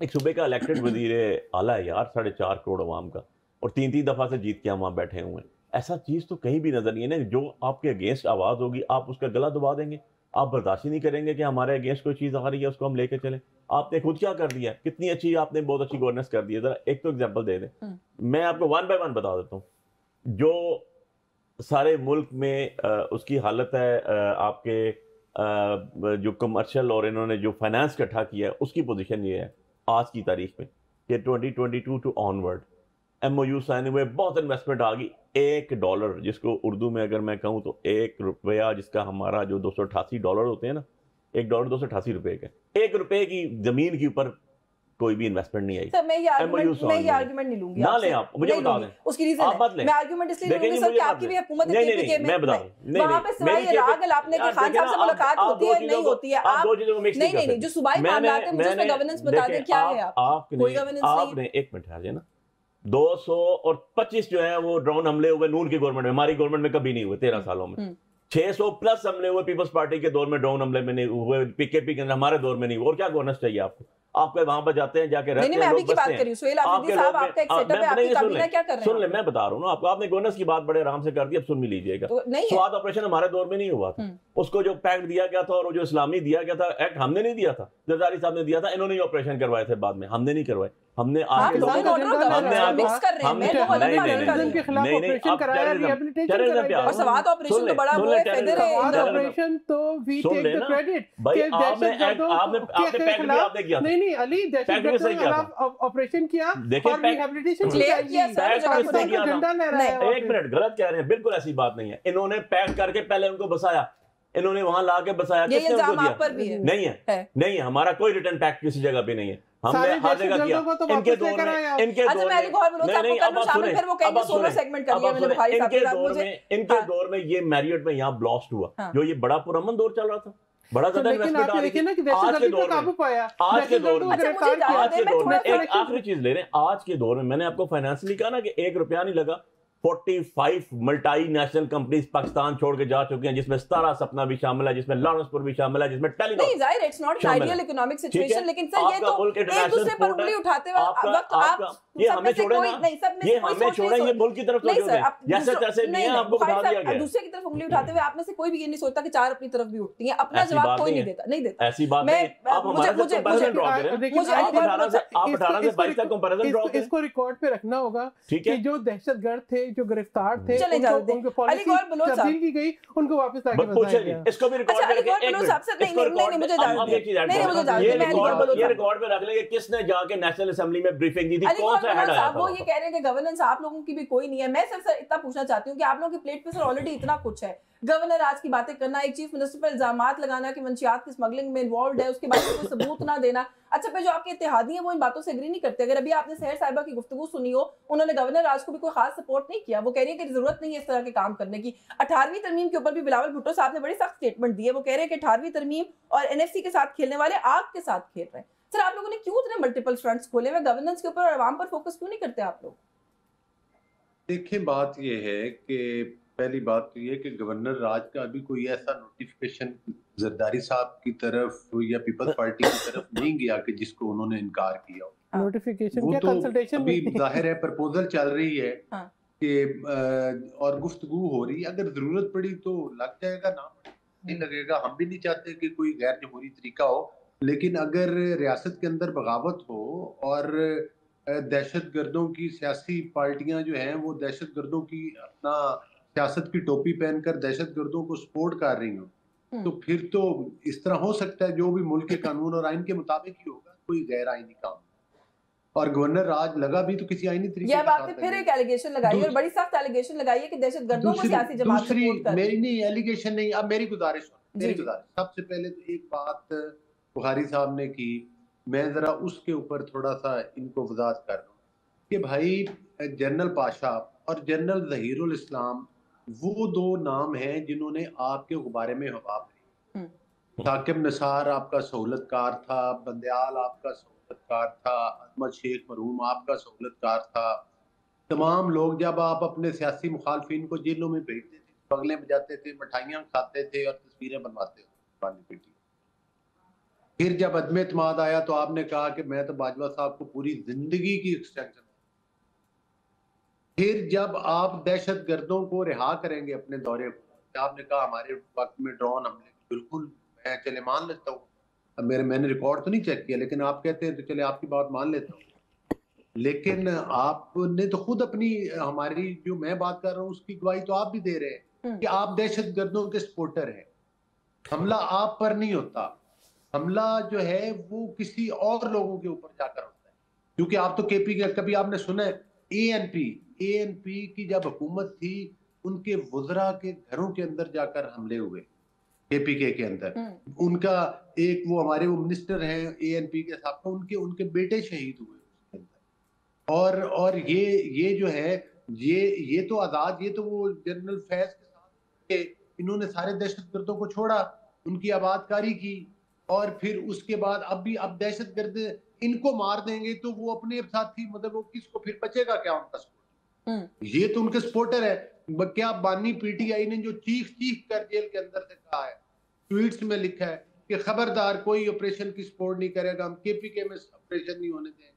एक सूबे का इलेक्टेड वजीर आला है यार, 4.5 करोड़ अवाम का, और 3 दफा से जीत के हम वहाँ बैठे हुए हैं। ऐसा चीज तो कहीं भी नजर नहीं है ना। जो आपके अगेंस्ट आवाज होगी आप उसका गला दबा देंगे, आप बर्दाश्त ही नहीं करेंगे कि हमारे अगेंस्ट कोई चीज आ रही है उसको हम लेके चले। आपने खुद क्या कर दिया, कितनी अच्छी आपने बहुत अच्छी गवर्नेंस कर दी है। जरा एक तो एग्जांपल दे दें, मैं आपको 1 बाय 1 बता देता हूँ। जो सारे मुल्क में उसकी हालत है, आपके जो कमर्शियल और इन्होंने जो फाइनेंस इकट्ठा किया है उसकी पोजीशन ये है आज की तारीख में कि 2022 टू ऑनवर्ड MOU साइन हुए, बहुत इन्वेस्टमेंट आ गई। $1 जिसको उर्दू में अगर मैं कहूँ तो $1 जिसका हमारा जो $288 होते हैं ना, $1 $288 का, $1 की जमीन के ऊपर कोई भी इन्वेस्टमेंट नहीं आई। सर मैं ये आर्गुमेंट नहीं लूंगी ना ले आप मुझे बता दें उसकी रीजन आप मत ले। मैं आर्गुमेंट इसलिए लूंगी सर कि आपकी भी हुकूमत है नहीं मैं बता रहा हूं, वहां पे सिवाय राग आपने कि खान साहब से मुलाकात होती है नहीं होती है, आप दो चीजों को मिक्स नहीं जो सूबाई मामलात है मुझे उसमें गवर्नेंस बता दें क्या है। कोई गवर्नेंस नहीं, आपने एक मिनट ठहर जाए ना, 225 जो है वो ड्रोन हमले हुए नूर की गवर्नमेंट में, हमारी गवर्नमेंट में कभी नहीं हुए 13 सालों में। 600 प्लस हमले हुए पीपल्स पार्टी के दौर में, ड्रोन हमले में नहीं हुए, पीकेपी के अंदर हमारे दौर में नहीं हुए। और क्या गवर्नेंस चाहिए आपको? आपके वहां पर जाते हैं जाके रहते हैं, मैं अभी की बात कर रही हूं। सुहेल आफरीदी साहब आपका एक सेटअप है, आपकी काबीना क्या कर रहे हैं? सुन ले, मैं बता रहा हूं ना आपको, आपने गवर्नेंस की बात बड़े आराम से कर दी, अब सुन भी लीजिएगा। स्वाद ऑपरेशन हमारे दौर में नहीं हुआ था, उसको जो पैक्ट दिया गया था और जो इस्लामी दिया गया था, एक्ट हमने नहीं दिया था, जरदारी साहब ने दिया था, इन्होंने ऑपरेशन करवाए थे बाद में, हमने नहीं करवाए। हमने आज नहीं अली ऑपरेशन किया और रिहैबिलिटेशन किया। एक मिनट, गलत कह रहे हैं, बिल्कुल ऐसी बात नहीं है। इन्होंने पैक करके पहले उनको बसाया, इन्होंने वहां ला के बसाया, किसने उनको दिया? नहीं है, हमारा कोई रिटर्न पैक किसी जगह पे नहीं है, हमने हर जगह किया। इनके दौर में इनके दौर में ये मैरियट में यहाँ ब्लास्ट हुआ, जो ये बड़ा पुरअमन दौर चल रहा था, बड़ा ज्यादा इन्वेस्टमेंट आ रही थी। आज के दौर में एक आखिरी चीज ले रहे हैं, आज के दौर में मैंने आपको फाइनेंशियली कहा ना कि ₹1 नहीं लगा, 45 मल्टी नेशनल कंपनीज पाकिस्तान छोड़ के जा चुकी हैं, जिसमें 17 सपना भी शामिल है, जिसमें लॉरेंसपुर भी शामिल है, जिसमें टेलीनॉर। नहीं जाहिर it's not ideal economic situation, लेकिन सर ये तो एक दूसरे पर उंगली उठाते वक्त आप ये हमें छोड़े ना, ये हमें छोड़े, ये मुल्क की तरफ सोच रहे हैं, जैसे तैसे नहीं है, आपको बता दिया गया। दूसरे की तरफ उंगली उठाते हुए आप में से कोई भी ये नहीं सोचता कि 4 अपनी तरफ भी उठती हैं, अपना जवाब कोई नहीं देता। ऐसी बात नहीं, आप हमारे साथ कंपैरिजन ड्रॉ करें, आप 18 से 22 तक कंपैरिजन ड्रॉ करें। इसको रिकॉर्ड पे रखना होगा कि जो दहशतगर्द थे, जो गिरफ्तार थे, चले जाते हैं। अली गौर बलोच तब्दील की गई, उनको वापस लाके बताया गया। इसको भी रिकॉर्ड पे रखें, ये रिकॉर्ड पे रख लेंगे किसने जाके नेशनल असेंबली में ब्रीफिंग दी थी, कौन सा हेड आया था। वो ये कह रहे हैं कि गवर्नेंस आप लोगों की भी कोई नहीं है। मैं सिर्फ इतना पूछना चाहती हूँ कि आप लोगों की प्लेट पे सर ऑलरेडी इतना कुछ है, गवर्नर आज की बातें करना, एक चीफ मिनिस्टर पर इल्जामात लगाना कि मंशियात की स्मगलिंग में इन्वॉल्व है, उसके बाद कोई सबूत ना देना। अच्छा पे जो आपके इत्तेहादी हैं वो इन बातों से एग्री नहीं करते। अगर अभी आपने सहर साहिबा की गुफ्तगू सुनी हो, उन्होंने गवर्नर आज को भी कोई खास सपोर्ट नहीं किया, वो कह रही है कि जरूरत नहीं है इस तरह के काम करने की। 18वीं तरमीम के ऊपर भी बिलावल भुट्टो साहब ने बड़ी सख्त स्टेटमेंट दी है, वो कह रहे हैं कि 18वीं तरमीम और NFC के साथ खेलने वाले आग के साथ खेल रहे हैं। सर आप लोगों ने क्यों इतने मल्टीपल फ्रंट्स खोले हुए, गवर्नेंस के ऊपर और आवाम पर फोकस क्यों नहीं करते आप लोग? देखिए बात ये है कि पहली बात तो ये कि गवर्नर राज का अभी कोई ऐसा नोटिफिकेशन जरदारी साहब की तरफ या पीपल्स पार्टी की तरफ नहीं गया कि जिसको उन्होंने इनकार किया हो। नोटिफिकेशन क्या, तो कंसल्टेशन अभी जाहिर है प्रपोजल चल रही है कि और गुफ्तगू हो रही है, अगर जरूरत पड़ी तो लग जाएगा, ना नहीं लगेगा। हम भी नहीं चाहते कि कोई गैर जमहूरी तरीका हो, लेकिन अगर रियासत के अंदर बगावत हो और दहशतगर्दों की सियासी पार्टियां जो हैं वो दहशतगर्दों की अपना सियासत की टोपी पहनकर दहशतगर्दों को सपोर्ट कर रही हो, तो फिर तो इस तरह हो सकता है जो भी मुल्क के कानून और आइन के मुताबिक ही होगा, कोई गैर आईनी काम। और गवर्नर राज लगा भी तो किसी आईनी तरीके से। अब आपने फिर एक एलिगेशन लगाई और बड़ी सख्त एलिगेशन लगाई है कि दहशतगर्दों को सियासी जमात सपोर्ट कर रही है। मेरी नहीं एलिगेशन नहीं, अब मेरी गुजारिश मेरी गुजारिश, सबसे पहले तो एक बात बुखारी साहब ने की, मैं जरा उसके ऊपर थोड़ा सा इनको वजाहत कर दूं कि भाई जनरल पाशा और जनरल जहीरुल इस्लाम वो दो नाम हैं जिन्होंने आपके गुब्बारे में हवा भरी। साकिब निसार आपका सहूलतकार था, बंदयाल आपका सहूलतकार था, अहमद शेख मरहूम आपका सहूलतकार था। तमाम लोग जब आप अपने सियासी मुखालफिन को जेलों में भेजते थे, बगलें बजाते थे, मिठाइयाँ खाते थे और तस्वीरें बनवाते थे। फिर जब अदम एतमाद आया तो आपने कहा कि मैं तो बाजवा साहब को पूरी जिंदगी की एक्सटेंशन। फिर जब आप दहशत गर्दों को रिहा करेंगे अपने दौरे पर, आपने कहा हमारे वक्त में ड्रोन हमले, बिल्कुल मैं चले मान लेता हूँ, मैंने रिकॉर्ड तो नहीं चेक किया, लेकिन आप कहते हैं तो चले आपकी बात मान लेता हूँ। लेकिन आपने तो खुद अपनी, हमारी जो मैं बात कर रहा हूँ उसकी गवाही तो आप भी दे रहे हैं कि आप दहशत गर्दों के सपोर्टर हैं। हमला आप पर नहीं होता, हमला जो है वो किसी और लोगों के ऊपर जाकर होता है, क्योंकि आप तो केपी के, कभी आपने सुना है एएनपी की जब हुकूमत थी उनके वज़रा के घरों के अंदर जाकर हमले हुए, केपीके के अंदर। उनका एक वो हमारे वो मिनिस्टर हैं एएनपी के साथ, उनके बेटे शहीद हुए उसके अंदर। और ये जो है ये तो आजाद, ये तो वो जनरल फैज के साथ इन्होंने सारे दहशतगर्दों को छोड़ा, उनकी आबादकारी की, और फिर उसके बाद अब दहशतगर्द इनको मार देंगे तो वो अपने साथी, मतलब वो किसको फिर बचेगा क्या उनका सपोर्ट? ये तो उनके सपोर्टर है। क्या बानी पीटीआई ने जो चीख कर जेल के अंदर से कहा है, ट्वीट्स में लिखा है कि खबरदार कोई ऑपरेशन की सपोर्ट नहीं करेगा, हम केपीके में ऑपरेशन नहीं होने देंगे।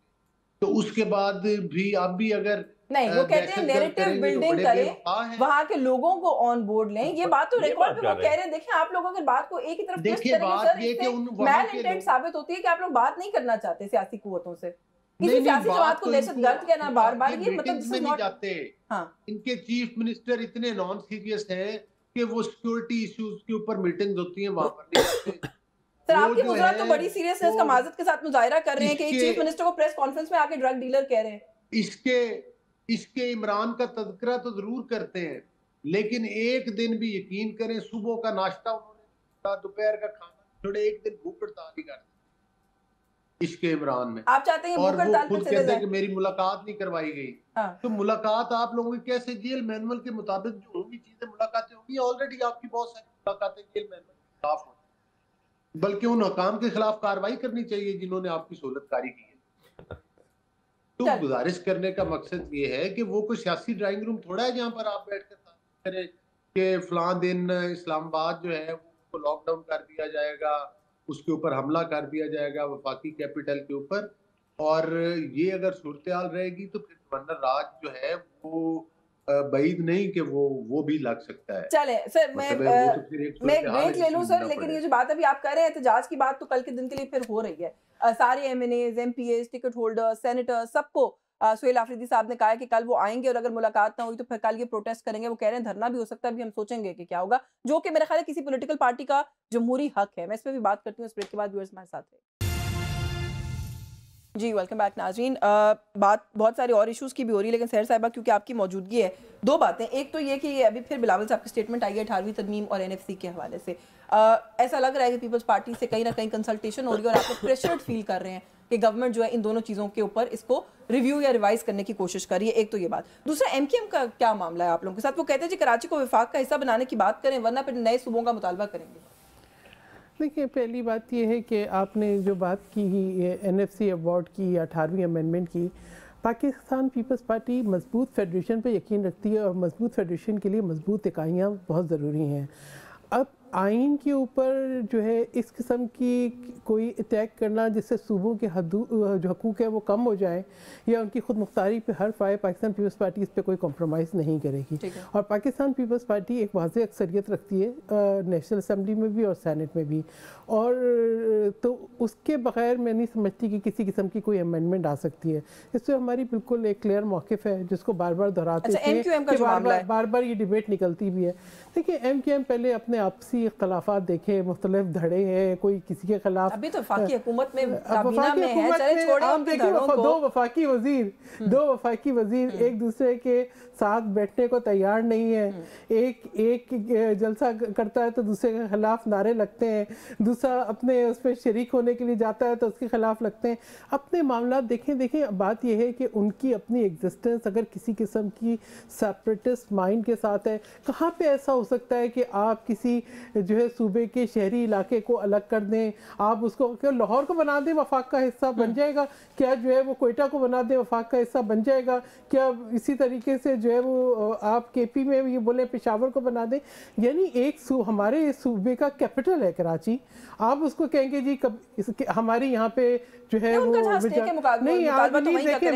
तो उसके बाद भी आप भी अगर नहीं, वो कहते हैं नैरेटिव बिल्डिंग करें, वहां के लोगों को ऑन बोर्ड लें, ये बात तो रिकॉर्ड पे वो कह रहे हैं। देखिए आप लोग अगर बात को एक ही तरफ ट्विस्ट करेंगे सर, मैल इंटेंट साबित होती है कि आप लोग बात नहीं करना चाहते सियासी कुव्वतों से, किसी सियासी जमात को दहशतगर्द कहना बार-बार, ये मतलब दिस इज नॉट जाते। हां, इनके चीफ मिनिस्टर इतने नॉन सीरियस हैं कि वो सिक्योरिटी इश्यूज के ऊपर मीटिंग्स होती हैं वहां पर नहीं जाते। सर आपके वज़रा तो बड़ी सीरियसनेस का माजरत के साथ मुजाहिरा कर रहे हैं कि एक चीफ मिनिस्टर को प्रेस कॉन्फ्रेंस में आके ड्रग डीलर कह रहे हैं। इसके इमरान का तज़किरा तो जरूर करते हैं, लेकिन एक दिन भी यकीन करें सुबह का नाश्ता उन्होंने, दोपहर का खाना छोड़े, एक दिन भूख हड़ताल नहीं करते इसके इमरान में। आप चाहते हैं भूख हड़ताल पे चले जाएं? कि मेरी मुलाकात नहीं करवाई गई। तो मुलाकात आप लोगों की कैसे जेल मैनुअल के मुताबिक जो होगी चीजें मुलाकातें होंगी, ऑलरेडी आपकी बहुत सारी मुलाकातें जेल मैनुअल के खिलाफ होती, बल्कि उन हुकाम के खिलाफ कार्रवाई करनी चाहिए जिन्होंने आपकी सहूलतकारी की है। तो गुजारिश करने का मकसद ये है कि वो कोई सियासी ड्राइंग रूम थोड़ा है जहाँ पर आप बैठ कर करें कि फलां दिन इस्लामाबाद जो है वो लॉकडाउन कर दिया जाएगा, उसके ऊपर हमला कर दिया जाएगा वफाकी कैपिटल के ऊपर। और ये अगर सूरत हाल रहेगी तो फिर गवर्नर राज जो है वो बईद नहीं कि वो भी लग सकता है। चले सर, मैं ब्रेक ले लूं सर, लेकिन ये जो बात अभी आप कर रहे हैं एहतजाज की बात, तो कल के दिन के लिए फिर हो रही है। सारे MNAs, MPS, ticket holder, senator, सबको सुहेल आफरीदी साहब ने कहा है कि कल वो आएंगे और अगर मुलाकात ना हुई तो फिर कल ये प्रोटेस्ट करेंगे। वो कह रहे हैं धरना भी हो सकता है, अभी हम सोचेंगे कि क्या होगा, जो कि मेरे ख्याल है किसी पॉलिटिकल पार्टी का जमहूरी हक है। मैं इस पर भी बात करती हूँ इस ब्रेक के बाद। व्यूअर्स हमारे साथ है जी, वेलकम बैक नाज़रीन। बात बहुत सारे और इश्यूज़ की भी हो रही है, लेकिन सहर साहिबा क्योंकि आपकी मौजूदगी है, दो बातें। एक तो ये कि अभी फिर बिलावल साहब की स्टेटमेंट आई है 18वीं तरमीम और एनएफसी के हवाले से। ऐसा लग रहा है कि पीपल्स पार्टी से कहीं ना कहीं कंसल्टेशन हो रही है और आप लोग प्रेशर्ड फील कर रहे हैं कि गवर्नमेंट जो है इन दोनों चीज़ों के ऊपर इसको रिव्यू या रिवाइज करने की कोशिश कर रही है। एक तो ये बात। दूसरा, एमकेएम का क्या मामला है आप लोगों के साथ? वो कहते हैं जी कराची को विफाक का हिस्सा बनाने की बात करें, वरना फिर नए सूबों का मुतालबा करेंगे। देखिए, पहली बात यह है कि आपने जो बात की एनएफसी अवार्ड की या 18वीं अमेंडमेंट की, पाकिस्तान पीपल्स पार्टी मजबूत फेडरेशन पे यकीन रखती है और मजबूत फेडरेशन के लिए मजबूत इकाइयाँ बहुत ज़रूरी हैं। अब आइन के ऊपर जो है इस किस्म की कोई अटैक करना जिससे सूबों के जो हकूक़ है वो कम हो जाए या उनकी खुद मुख्तारी पे हर्फ आए, पाकिस्तान पीपल्स पार्टी इस पर कोई कॉम्प्रोमाइज़ नहीं करेगी। और पाकिस्तान पीपल्स पार्टी एक वाज़ेह अक्सरियत रखती है नेशनल असम्बली में भी और सेनेट में भी, और तो उसके बगैर मैं नहीं समझती कि किसी किस्म की कोई अमेंडमेंट आ सकती है। इससे हमारी बिल्कुल एक क्लियर मौक़िफ़ है जिसको बार बार दोहराते हैं, बार बार ये डिबेट निकलती भी है। देखिए, एमकेएम पहले अपने आपसी सियासी इख्तलाफात देखें, मुख्तलिफ धड़े हैं, कोई किसी के खिलाफ अभी तो वफाकी हुकूमत में काबीना में है, चले छोड़े आप उनके देखिए धड़ों को। दो वफाकी वजीर एक दूसरे के साथ बैठने को तैयार नहीं है। एक जलसा करता है तो दूसरे के खिलाफ नारे लगते हैं, दूसरा अपने उस पर शरीक होने के लिए जाता है तो उसके खिलाफ लगते हैं। अपने मामला देखें बात यह है कि उनकी अपनी एग्जिस्टेंस अगर किसी किस्म की सेपरेटिस्ट माइंड के साथ है, कहाँ पे ऐसा हो सकता है कि आप किसी जो है सूबे के शहरी इलाके को अलग कर दें, आप उसको क्या लाहौर को बना दें वफाक का हिस्सा बन जाएगा, क्या जो है वो कोयटा को बना दें वफाक का हिस्सा बन जाएगा, क्या इसी तरीके से जो है वो आप केपी में ये बोले पेशावर को बना दें। यानी एक हमारे सूबे का कैपिटल है कराची, आप उसको कहेंगे जी हमारी यहाँ पे जो है वो नहीं, आप नहीं देखें,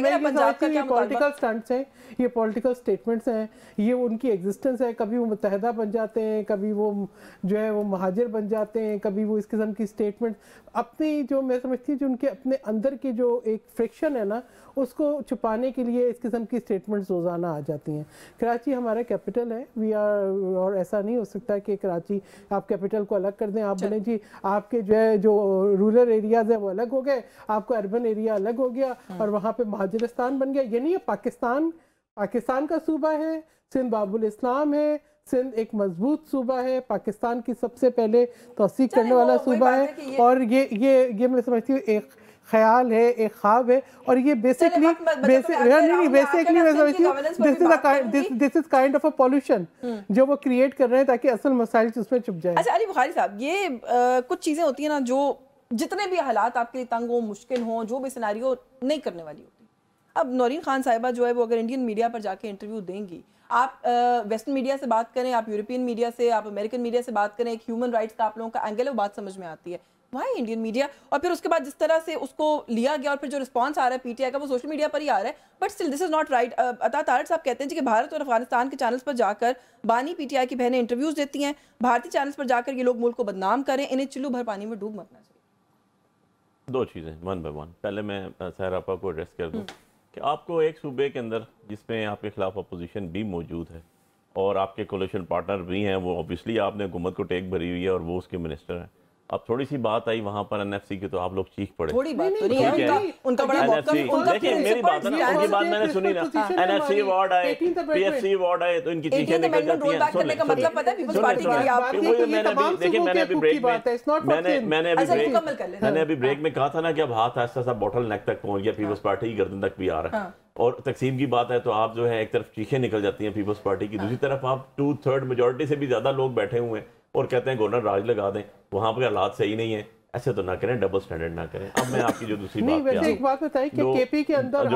ये पॉलिटिकल स्टंट्स हैं, ये पॉलिटिकल स्टेटमेंट्स हैं, ये उनकी एग्जिस्टेंस है। कभी वो मुत्तहदा बन जाते हैं, कभी वो जो है वो महाजिर बन जाते हैं, कभी वो इस किस्म की स्टेटमेंट अपनी जो मैं समझती हूँ जो उनके अपने अंदर की जो एक फ्रिक्शन है ना, उसको छुपाने के लिए इस किस्म की स्टेटमेंट्स रोज़ाना आ जाती हैं। कराची हमारा कैपिटल है, वी आर, और ऐसा नहीं हो सकता कि कराची आप कैपिटल को अलग कर दें, आप बोलें जी आपके जो है जो रूरल एरियाज है वो अलग हो गए, आपको अर्बन एरिया अलग हो गया और वहाँ पे महाजिरिस्तान बन गया। यानी ये पाकिस्तान का सूबा है, सिंध बाबुल इस्लाम है, सिंध एक मजबूत सूबा है, पाकिस्तान की सबसे पहले तौसीक करने वाला सूबा है, और ये मैं समझती हूँ एक ख्याल है, एक ख्वाब है, और ये बेसिकली मैं समझती हूँ this is kind of a pollution जो वो क्रिएट कर रहे हैं ताकि असल मसाइल उसमें छुप जाए। अच्छा अली बुखारी साहब, ये कुछ चीज़ें होती हैं ना जो जितने भी हालात आपके लिए तंग हो, मुश्किल हो, जो भी सिनारियो नहीं करने वाली होती। अब नौरीन खान साहिबा जो है वो अगर इंडियन मीडिया पर जाके इंटरव्यू देंगी, आप वेस्टर्न मीडिया से बात करें, आप यूरोपियन मीडिया से, आप अमेरिकन मीडिया से बात करें, एक ह्यूमन राइट्स का आप लोगों का एंगल है, वो बात समझ में आती है। वहाँ इंडियन मीडिया, और फिर उसके बाद जिस तरह से उसको लिया गया और फिर जो रिस्पांस आ रहा है पीटीआई का वो सोशल मीडिया पर ही आ रहा है, but still this is not right. अता तारड़ साहब कहते हैं कि भारत और अफगानिस्तान के चैनल्स पर जाकर बानी पीटीआई की बहनें इंटरव्यूज देती हैं, भारतीय चैनल्स पर जाकर ये लोग मुल्क को बदनाम करें, इन्हें चिल्लू भर पानी में डूब मरना चाहिए। दो चीज़ें वन बाय वन। पहले मैं सहर आपा को एड्रेस कर दूं कि आपको एक सूबे के अंदर जिसमें आपके खिलाफ अपोजिशन भी मौजूद है और आपके कोलिशन पार्टनर भी हैं, वो ऑब्वियसली आपने हुकूमत को टेक भरी हुई है और वो उसके मिनिस्टर हैं। अब थोड़ी सी बात आई वहाँ पर एनएफसी की तो आप लोग चीख पड़े। थोड़ी बात तो नहीं है, उनका बड़ा देखिए मेरी बात है ना, उनकी बात मैंने सुनी ना, एनएफसी अवार्ड आए, पीएफसी अवार्ड आए तो इनकी चीखें निकल जाती हैं। करने का मतलब पता है पीपल्स पार्टी के लिए आप मैंने अभी ब्रेक में कहा था ना कि अब हाथ ऐसा सा बॉटल नेक तक पहुंच गया, पीपल्स पार्टी की गर्दन तक भी आ रहा है। और तकसीम की बात है तो आप जो है एक तरफ चीखें निकल जाती हैं पीपल्स पार्टी की, दूसरी तरफ आप 2/3 मेजोरिटी से भी ज्यादा लोग बैठे हुए हैं और कहते हैं गवर्नर राज लगा दें, वहां पर हालात सही नहीं है। ऐसे तो ना करें, डबल स्टैंडर्ड ना करें। अब मैं आपकी जो दूसरी बात वैसे एक बात बताइए कि केपी के अंदर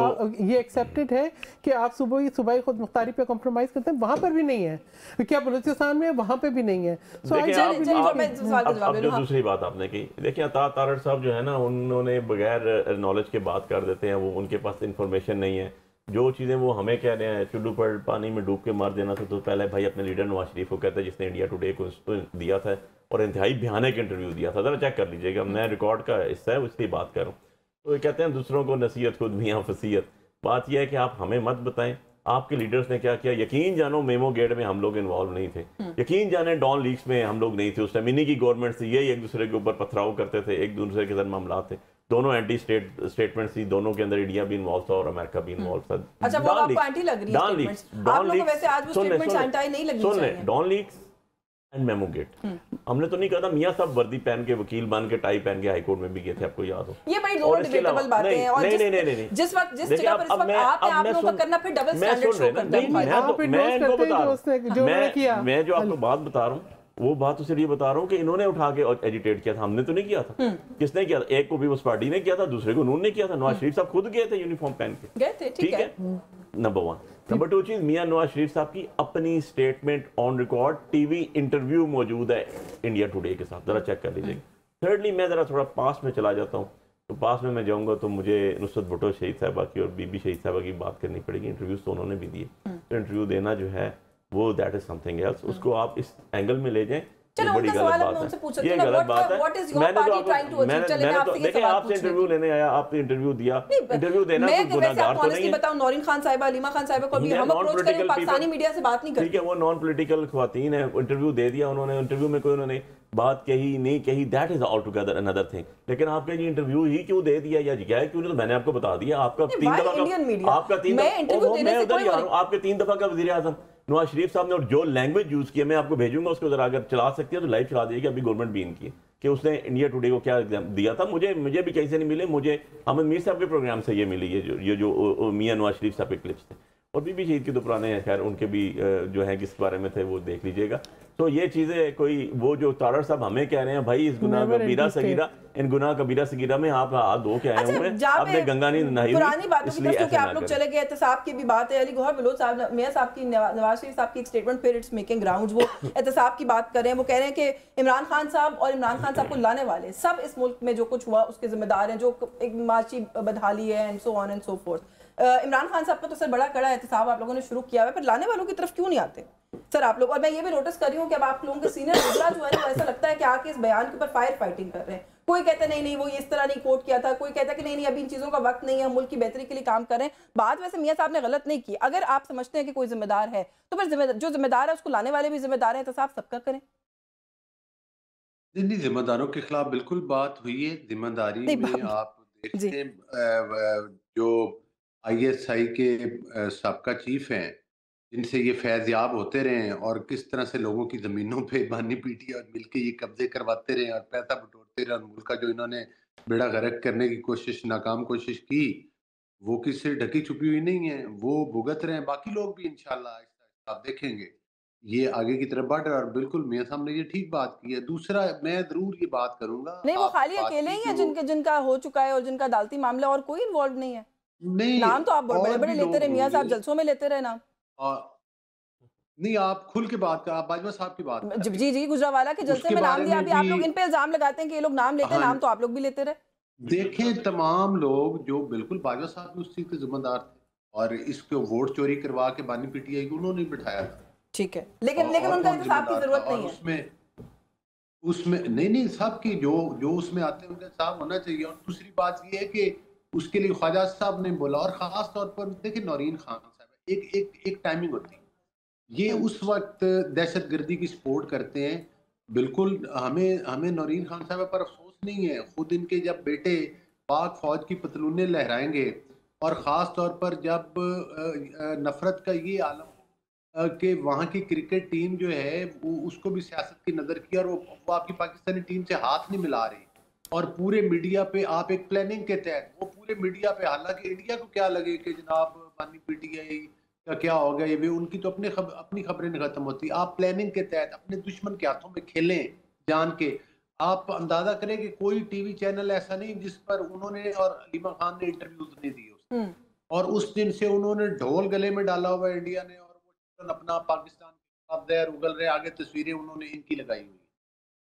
ये एक्सेप्टेड है कि आप सुबह खुद मुख्तारी पे कॉम्प्रोमाइज करते हैं, वहां पर भी नहीं है, क्या बलूचिस्तान में वहां पे भी नहीं है। अब जो दूसरी बात आपने की, देखिए अता तारड़ साहब जो है ना, उन्होंने बगैर नॉलेज के बात कर देते हैं, वो उनके पास इंफॉर्मेशन नहीं है। जो चीज़ें वो हमें कह रहे हैं चुल्लू पर पानी में डूब के मार देना था, तो पहले भाई अपने लीडर नवाज शरीफ को कहते हैं जिसने इंडिया टुडे को दिया था और इंतहाई भयानक इंटरव्यू दिया था, ज़रा चेक कर लीजिएगा, मैं रिकॉर्ड का हिस्सा है उसकी बात कर रहा हूँ। तो ये कहते हैं दूसरों को नसीहत खुद मियाँ फसीहत। बात यह है कि आप हमें मत बताएं आपके लीडर्स ने क्या किया। यकीन जानो मेमो गेट में हम लोग इन्वॉल्व नहीं थे, यकीन जाने डॉन लीक्स में हम लोग नहीं थे। उस टाइम इन्हीं की गवर्नमेंट थी, यही एक दूसरे के ऊपर पथराव करते थे, एक दूसरे के साथ मामला थे, दोनों एंटी स्टेटमेंट्स थी, दोनों के अंदर इंडिया भी इन्वॉल्व था और अमेरिका भी इन्वॉल्व था। अच्छा वो आपको एंटी लग रही है स्टेटमेंट्स? आप लोगों को वैसे आज वो स्टेटमेंट्स एंटी नहीं लगनी चाहिए। Dawn leaks and memo gate, हमने तो नहीं कहा था मियां साहब वर्दी पहन के वकील बन के टाई पहन के हाई कोर्ट में भी गए थे, आपको याद हो। ये बड़ी दो डिबेटेबल बातें हैं, और नहीं जिस वक्त जिस जगह पर इस वक्त आप लोगों का करना फिर डबल स्टैंडर्ड शो करते हैं। मैं इनको बता रहा हूं, मैं जो आपको बात बता रहा हूं वो बात उसे लिए बता रहा हूँ कि इन्होंने उठा के एजिटेट किया था, हमने तो नहीं किया था। किसने किया था? एक को पीपल्स पार्टी ने किया था, दूसरे को उन्होंने किया था। नवाज शरीफ साहब खुद गए थे यूनिफॉर्म पहन के, गए थे, ठीक है। नंबर 1। नंबर 2 चीज, मियां नवाज शरीफ साहब की अपनी statement on record TV interview मौजूद है इंडिया टुडे के साथ, जरा चेक कर लीजिएगा। थर्डली मैं जरा थोड़ा पास में चला जाता हूँ, तो पास में मैं जाऊंगा तो मुझे नुसरत भुट्टो शहीद साहबा की और बीबी शहीद साहबा की बात करनी पड़ेगी। इंटरव्यूज तो उन्होंने भी दिए, तो इंटरव्यू देना जो है वो दैट इज समथिंग एल्स। उसको आप इस एंगल में ले जाएं चलो बड़ी उनका गलत सवाल बात मैं है, उनसे पूछ सकती ये हूँ गलत बात है। व्हाट इज योर मैंने तो पार्टी ट्राइंग टू अचीव? चले मैं आपसे ये देखिए, सवाल आपसे पूछ इंटरव्यू लेने आया, आपने इंटरव्यू दिया, इंटरव्यू देना मैं कोई वैसे गुनाहगार आपको तो ऑनेस्टली नहीं है। बताऊं, नौरीन खान साहिबा, अलीमा खान साहिबा को भी हम अप्रोच करें, पाकिस्तानी मीडिया से बात नहीं करते। ठीक है, वो नॉन पॉलिटिकल ख्वातीन है, इंटरव्यू दे दिया उन्होंने, इंटरव्यू में कोई उन्होंने बात कही नहीं कही, that is all together another thing. लेकिन आपका ये इंटरव्यू ही क्यों दे दिया या क्या है क्यों, तो मैंने आपको बता दिया, आपका 3 दफा का, आपका 3 दफा, मैं उधर ही आ रहा हूँ, आपके 3 दफा का वजीर आजम नवाज शरीफ साहब ने, और जो लैंग्वेज यूज किया मैं आपको भेजूंगा उसको, जरा अगर चला सकती है तो लाइव चला दीजिए। अभी गवर्नमेंट भी इनकी कि उसने इंडिया टुडे को क्या एग्जाम दिया था, मुझे भी कहीं से नहीं मिले, मुझे अहमद मीर साहब के प्रोग्राम से ये मिली है, ये जो मियां नवाज शरीफ साहब के क्लिप्स थे, और बीबी शहीद के तो पुराने हैं, खैर उनके भी जो है किस बारे में थे वो देख लीजिएगा। तो ये चीज़ें कोई वो जो तारड़ साहब हमें कह रहे हैं भाई इस गुनाह कबीरा सगीरा, इन गुनाह कबीरा सगीरा में आप हाथ धो के आए हुए हैं, आपने गंगा नहीं नहाई, पुरानी बातों की तरफ क्योंकि आप लोग चले गए, एहतसाब की भी बात है, अली गौहर बलोच साहब, मियां साहब की, नवाज शरीफ साहब की एक स्टेटमेंट, फिर इट्स मेकिंग ग्राउंड्स, वो एहतसाब की बात कर रहे हैं, वो कह रहे हैं कि इमरान खान साहब और इमरान खान साहब को लाने वाले सब इस मुल्क में जो कुछ हुआ उसके जिम्मेदार हैं, जो एक माशी बदहाली है and so on and so fourth. Imran Khan साहब का तो सर बड़ा कड़ा एहतसाब आप लोगों ने शुरू किया है, फिर लाने वालों की तरफ क्यों नहीं आते सर आप लोग? और मैं ये भी नोटिस कर रही हूँ कि अब आप लोगों के सीनियर गुजरा जो है ना, ऐसा लगता है कि आके इस बयान के ऊपर फायर फाइटिंग कर रहे हैं। कोई कहता है नहीं वो इस तरह नहीं कोट किया था, कोई कहता है कि नहीं अभी इन चीज़ों का वक्त नहीं है, मुल्क की बेहतरी के लिए काम कर रहे हैं। बात वैसे मियां साहब ने गलत नहीं की, अगर आप समझते हैं कि कोई जिम्मेदार है तो फिर जो जिम्मेदार है उसको लाने वाले भी जिम्मेदार है, एहतसाब सबका करें। नहीं, जिम्मेदारों के खिलाफ बिल्कुल बात हुई है। जिम्मेदारी में आप देखते हैं जो ISI के साबका चीफ हैं, जिनसे ये फैज़याब होते रहे हैं और किस तरह से लोगों की ज़मीनों पे बानी पीटी और मिलके ये कब्जे करवाते रहे और पैसा बटोरते रहे, और मुल्क का जो इन्होंने बेड़ा गर्क करने की कोशिश, नाकाम कोशिश की, वो किससे ढकी छुपी हुई नहीं है, वो भुगत रहे हैं। बाकी लोग भी इंशाल्लाह आप देखेंगे ये आगे की तरफ बढ़ रहा है, और बिल्कुल मियां साहब ने ये ठीक बात की है। दूसरा मैं जरूर ये बात करूंगा, नहीं वो आपने खाली बात अकेले की ही कि हैं जिनका हो चुका है और जिनका अदालती मामला, और कोई इन्वॉल्व नहीं है। नहीं, नाम तो आप बड़े और बड़े भी लेते रहे, लोग मियां साहब होंगे। जलसों में लेते रहे नाम। और नहीं, आप खुल के बात कर, आप बाजवा साहब की बात कर रहे जी जी, गुजरावाला के हैं, जलसे उसके में नाम बारे दिया, में अभी भी आप लोग इन पे इल्जाम लगाते हैं कि ये लोग नाम लेते हैं, हाँ, नाम तो आप लोग भी लेते रहे। देखें तमाम लोग जो बिल्कुल बाजवा साहब भी उस चीज के जिम्मेदार थे, और इसको वोट चोरी करवा के बानी पीटीआई को उन्होंने बिठाया था। ठीक है, लेकिन उनका इंतसाब की जरूरत नहीं है उसमें नहीं सब की जो उसमें आते हैं उनका इंसाफ होना चाहिए। और दूसरी बात ये है कि उसके लिए ख्वाजा साहब ने बोला, और खास तौर पर देखिए नौरीन खान साहब एक टाइमिंग होती है, ये उस वक्त दहशतगर्दी की सपोर्ट करते हैं। बिल्कुल हमें नौरीन खान साहब पर अफसोस नहीं है, खुद इनके जब बेटे पाक फौज की पतलूनें लहराएंगे, और ख़ास तौर पर जब नफरत का ये आलम कि वहाँ की क्रिकेट टीम जो है वो उसको भी सियासत की नज़र की, और वो आपकी पाकिस्तानी टीम से हाथ नहीं मिला रही, और पूरे मीडिया पे आप एक प्लानिंग के तहत वो पूरे मीडिया पे, हालांकि इंडिया को क्या लगे कि जनाब बानी पीटीआई का क्या हो गया, ये भी उनकी तो अपनी खबरें नहीं खत्म होती। आप प्लानिंग के तहत अपने दुश्मन के हाथों में खेलें जान के। आप अंदाजा करें कि कोई टीवी चैनल ऐसा नहीं जिस पर उन्होंने और अलीमा खान ने इंटरव्यूज नहीं दिए, और उस दिन से उन्होंने ढोल गले में डाला हुआ है इंडिया ने, और वो अपना पाकिस्तान के खिलाफ जहर उगल रहे, आगे तस्वीरें उन्होंने इनकी लगाई हुई।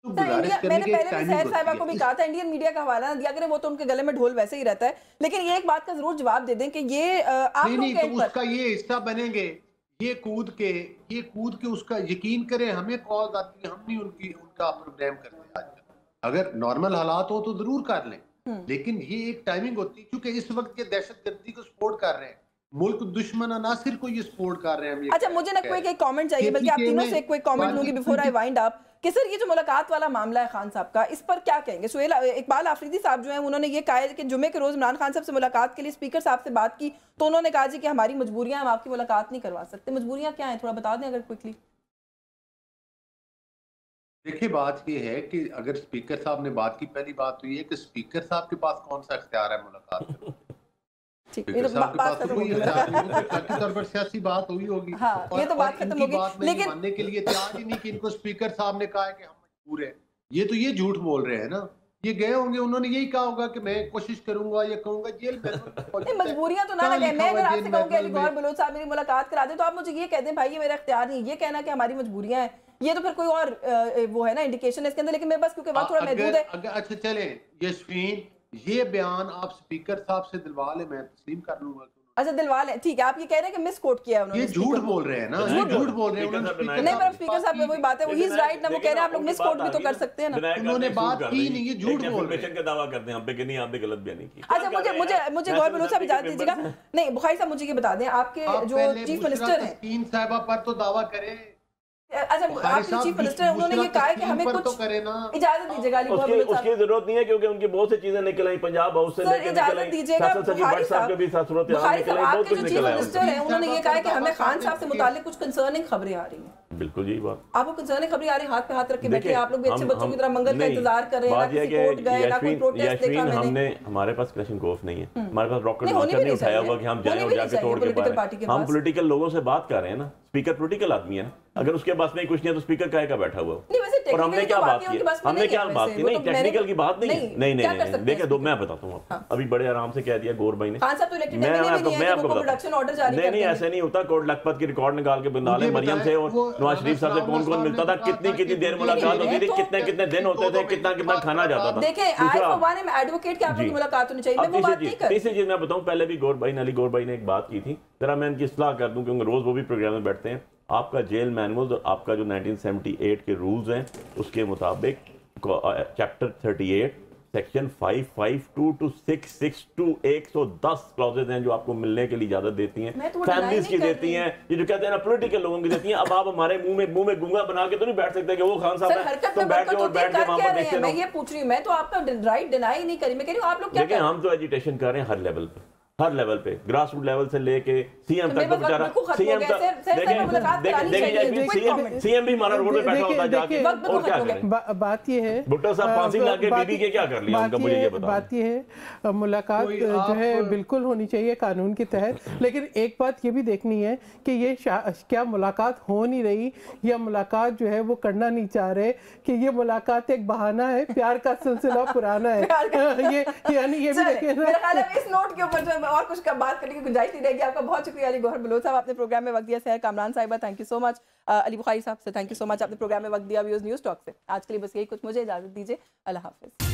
तो मैंने पहले भी सहर साहिबा को भी कहा था इंडियन मीडिया का हवाला ना दिया करें, वो तो उनके गले में ढोल वैसे ही रहता है। लेकिन ये एक बात का जरूर जवाब दे दें कि ये आप नहीं तो उसका ये हिस्सा बनेंगे, ये कूद के उसका यकीन करें, हमें कॉल आती है, हम नहीं उनका प्रोग्राम करते आजकल। अगर नॉर्मल हालात हो तो जरूर कर लें, लेकिन ये एक टाइमिंग होती है, क्योंकि इस वक्त ये दहशतगर्दी को सपोर्ट कर रहे हैं, मुल्क दुश्मन अनासिर को ये सपोर्ट कर रहे हैं। अच्छा, मुझे ना कोई कमेंट चाहिए, बल्कि आप तीनों से कोई कमेंट लूंगी बिफोर आई वाइंड अप कि सर ये जो मुलाकात वाला मामला है खान साहब का, इस पर क्या कहेंगे? सुहेल इकबाल आफरीदी साहब जो हैं उन्होंने ये कहा है कि जुमे के रोज इमरान खान साहब से मुलाकात के लिए स्पीकर साहब से बात की तो उन्होंने कहा जी कि हमारी मजबूरियां, हम आपकी मुलाकात नहीं करवा सकते। मजबूरियां क्या हैं, थोड़ा बता दें अगर क्विकली। देखिए बात ये है कि अगर स्पीकर साहब ने बात की, पहली बात तो ये है कि स्पीकर साहब के पास कौन सा इख्तियार है मुलाकात तौर पर सियासी बात हुई होगी। हाँ, ये तो बात खत्म होगी, लेकिन मानने के लिए तैयार ही नहीं कि इनको स्पीकर साहब ने कहा है कि हम मजबूर हैं। ये झूठ बोल रहे हैं ना, ये गए होंगे, उन्होंने यही कहा होगा कि मैं कोशिश करूंगा, ये कहूंगा जेल में। मजबूरियां तो ना लगे। मैं अगर आपसे कहूं कि अली गौहर बलोच साहब मेरी मुलाकात करा दे, तो आप मुझे ये कह दें भाई ये मेरा इख्तियार नहीं, ये कहना कि हमारी मजबूरियां हैं, ये तो फिर कोई और वो है ना इंडिकेशन है इसके अंदर। लेकिन मैं बस क्योंकि वक्त थोड़ा महदूद है। अच्छा चले यशवीन, ये बयान आप स्पीकर साहब से दिलवा ले, मैं तस्लीम कर लूंगा अच्छा दिलवाले, ठीक है, आप ये कह रहे हैं कि मिस कोट किया है उन्होंने। ये झूठ बोल रहे हैं ना, ये झूठ बोल रहे हैं उन्होंने। नहीं पर स्पीकर साहब वही बात है, वो ही इज राइट ना, वो कह रहे हैं आप लोग मिस कोट भी तो कर सकते हैं ना। उन्होंने बात की नहीं, ये झूठ बोल रहे हैं। का दावा करते हैं हम पे कि नहीं आपने गलत बयानी की। अच्छा मुझे गौर बलूच साहब इजाजत दीजिएगा। नहीं बुखारी साहब मुझे ये बता दें, आपके जो चीफ मिनिस्टर हैं तीन साहिबा पर तो दावा करें। अच्छा आपके चीफ मिनिस्टर उन्होंने ये कहा है कि हमें कुछ इजाजत दीजिएगा। उसकी जरूरत नहीं है क्योंकि उनकी बहुत सी चीजें निकल आई, पंजाब हाउस से लेकर इजाजत दीजिएगा बुखारी साहब, आपके जो चीफ मिनिस्टर हैं उन्होंने ये कहा है कि हमें खान साहब से मुताल्लिक कुछ कंसर्निंग खबरें आ रही हैं। बिल्कुल यही बात, आपको कंसर्निंग खबरें आ रही, हाथ पे हाथ रख के बैठे, आप लोग भी अच्छे बच्चों की तरह मंगल का इंतजार कर रहे हैं, ना किसी कोर्ट गए, ना कोई प्रोटेस्ट देखा मैंने। हमने, हमारे पास क्लैशनकोफ नहीं है, हमारे पास रॉकेट लॉन्चर नहीं उठाया हुआ कि हम जाएं और जाके तोड़ के पाए। हम पॉलिटिकल लोगों से बात कर रहे हैं ना, स्पीकर पॉलिटिकल आदमी है ना, अगर उसके पास नहीं कुछ नहीं है तो स्पीकर काहे का बैठा हुआ है। और हमने क्या बात की, हमने क्या बात की, नहीं टेक्निकल की बात नहीं है, नहीं देखिए दो मैं बताता हूँ आपको, अभी बड़े आराम से कह दिया गौर भाई ने, मैं आपको बताता, नहीं ऐसे नहीं होता, कोर्ट लखपत की रिकॉर्ड निकाल के बना ले, मरियम से और नवाज शरीफ साहब से कौन कौन मिलता था, कितनी देर मुलाकात होती थी, कितने दिन होते थे, कितना खाना जाता था। तीसरी चीज मैं बताऊं, पहले भी गौर भाई ने एक बात की थी, जरा मैं इनकी इस्लाह कर दूं क्योंकि रोज वो भी प्रोग्राम में बैठते हैं। आपका जेल मैनुअल और आपका जो 1978 के रूल्स हैं उसके मुताबिक चैप्टर 38 सेक्शन 552 to 662 110 क्लॉजेज हैं जो आपको मिलने के लिए इजाजत देती हैं, फैमिलीज की देती हैं, ये जो कहते हैं ना पॉलिटिकल लोगों की देती हैं। अब आप हमारे मुंह में गूंगा बना के तो नहीं बैठ सकते कि वो खान साहब है तो बैठ के वहां पर देखते रहो। मैं ये पूछ रही हूं, मैं तो आपका राइट डिनाई नहीं करी, मैं कह रही हूं आप लोग क्या देखिए हम तो एजिटेशन कर रहे हैं हर लेवल पे, ग्रास रूट लेवल से लेके सीएम तक, बेचारा सीएम भी हमारा रोड पे बैठा होता है जाके, और क्या करें। बात ये है भुट्टो साहब फांसी लगा के बीबी के क्या कर लिया उनका, मुझे ये बताओ। बात ये है मुलाकात जो है बिल्कुल होनी चाहिए कानून के तहत, लेकिन एक बात ये भी देखनी है कि ये क्या मुलाकात हो नहीं रही या मुलाकात जो है वो करना नहीं चाह रहे, कि ये मुलाकात एक बहाना है, प्यार का सिलसिला पुराना है, ये यानी ये भी देखें इस नोट के ऊपर और कुछ का बात करने की गुंजाइश नहीं रहेगी। आपका बहुत शुक्रिया अली गौहर बलोच साहब, आपने प्रोग्राम में वक्त दिया। सहर कामरान साहिबा thank you so much, Ali Bukhari साहब से थैंक यू सो मच, आपने प्रोग्राम में वक्त दिया व्यूज न्यूज़ टॉक से। आज के लिए बस यही कुछ, मुझे इजाजत दीजिए, अल्लाह हाफिज।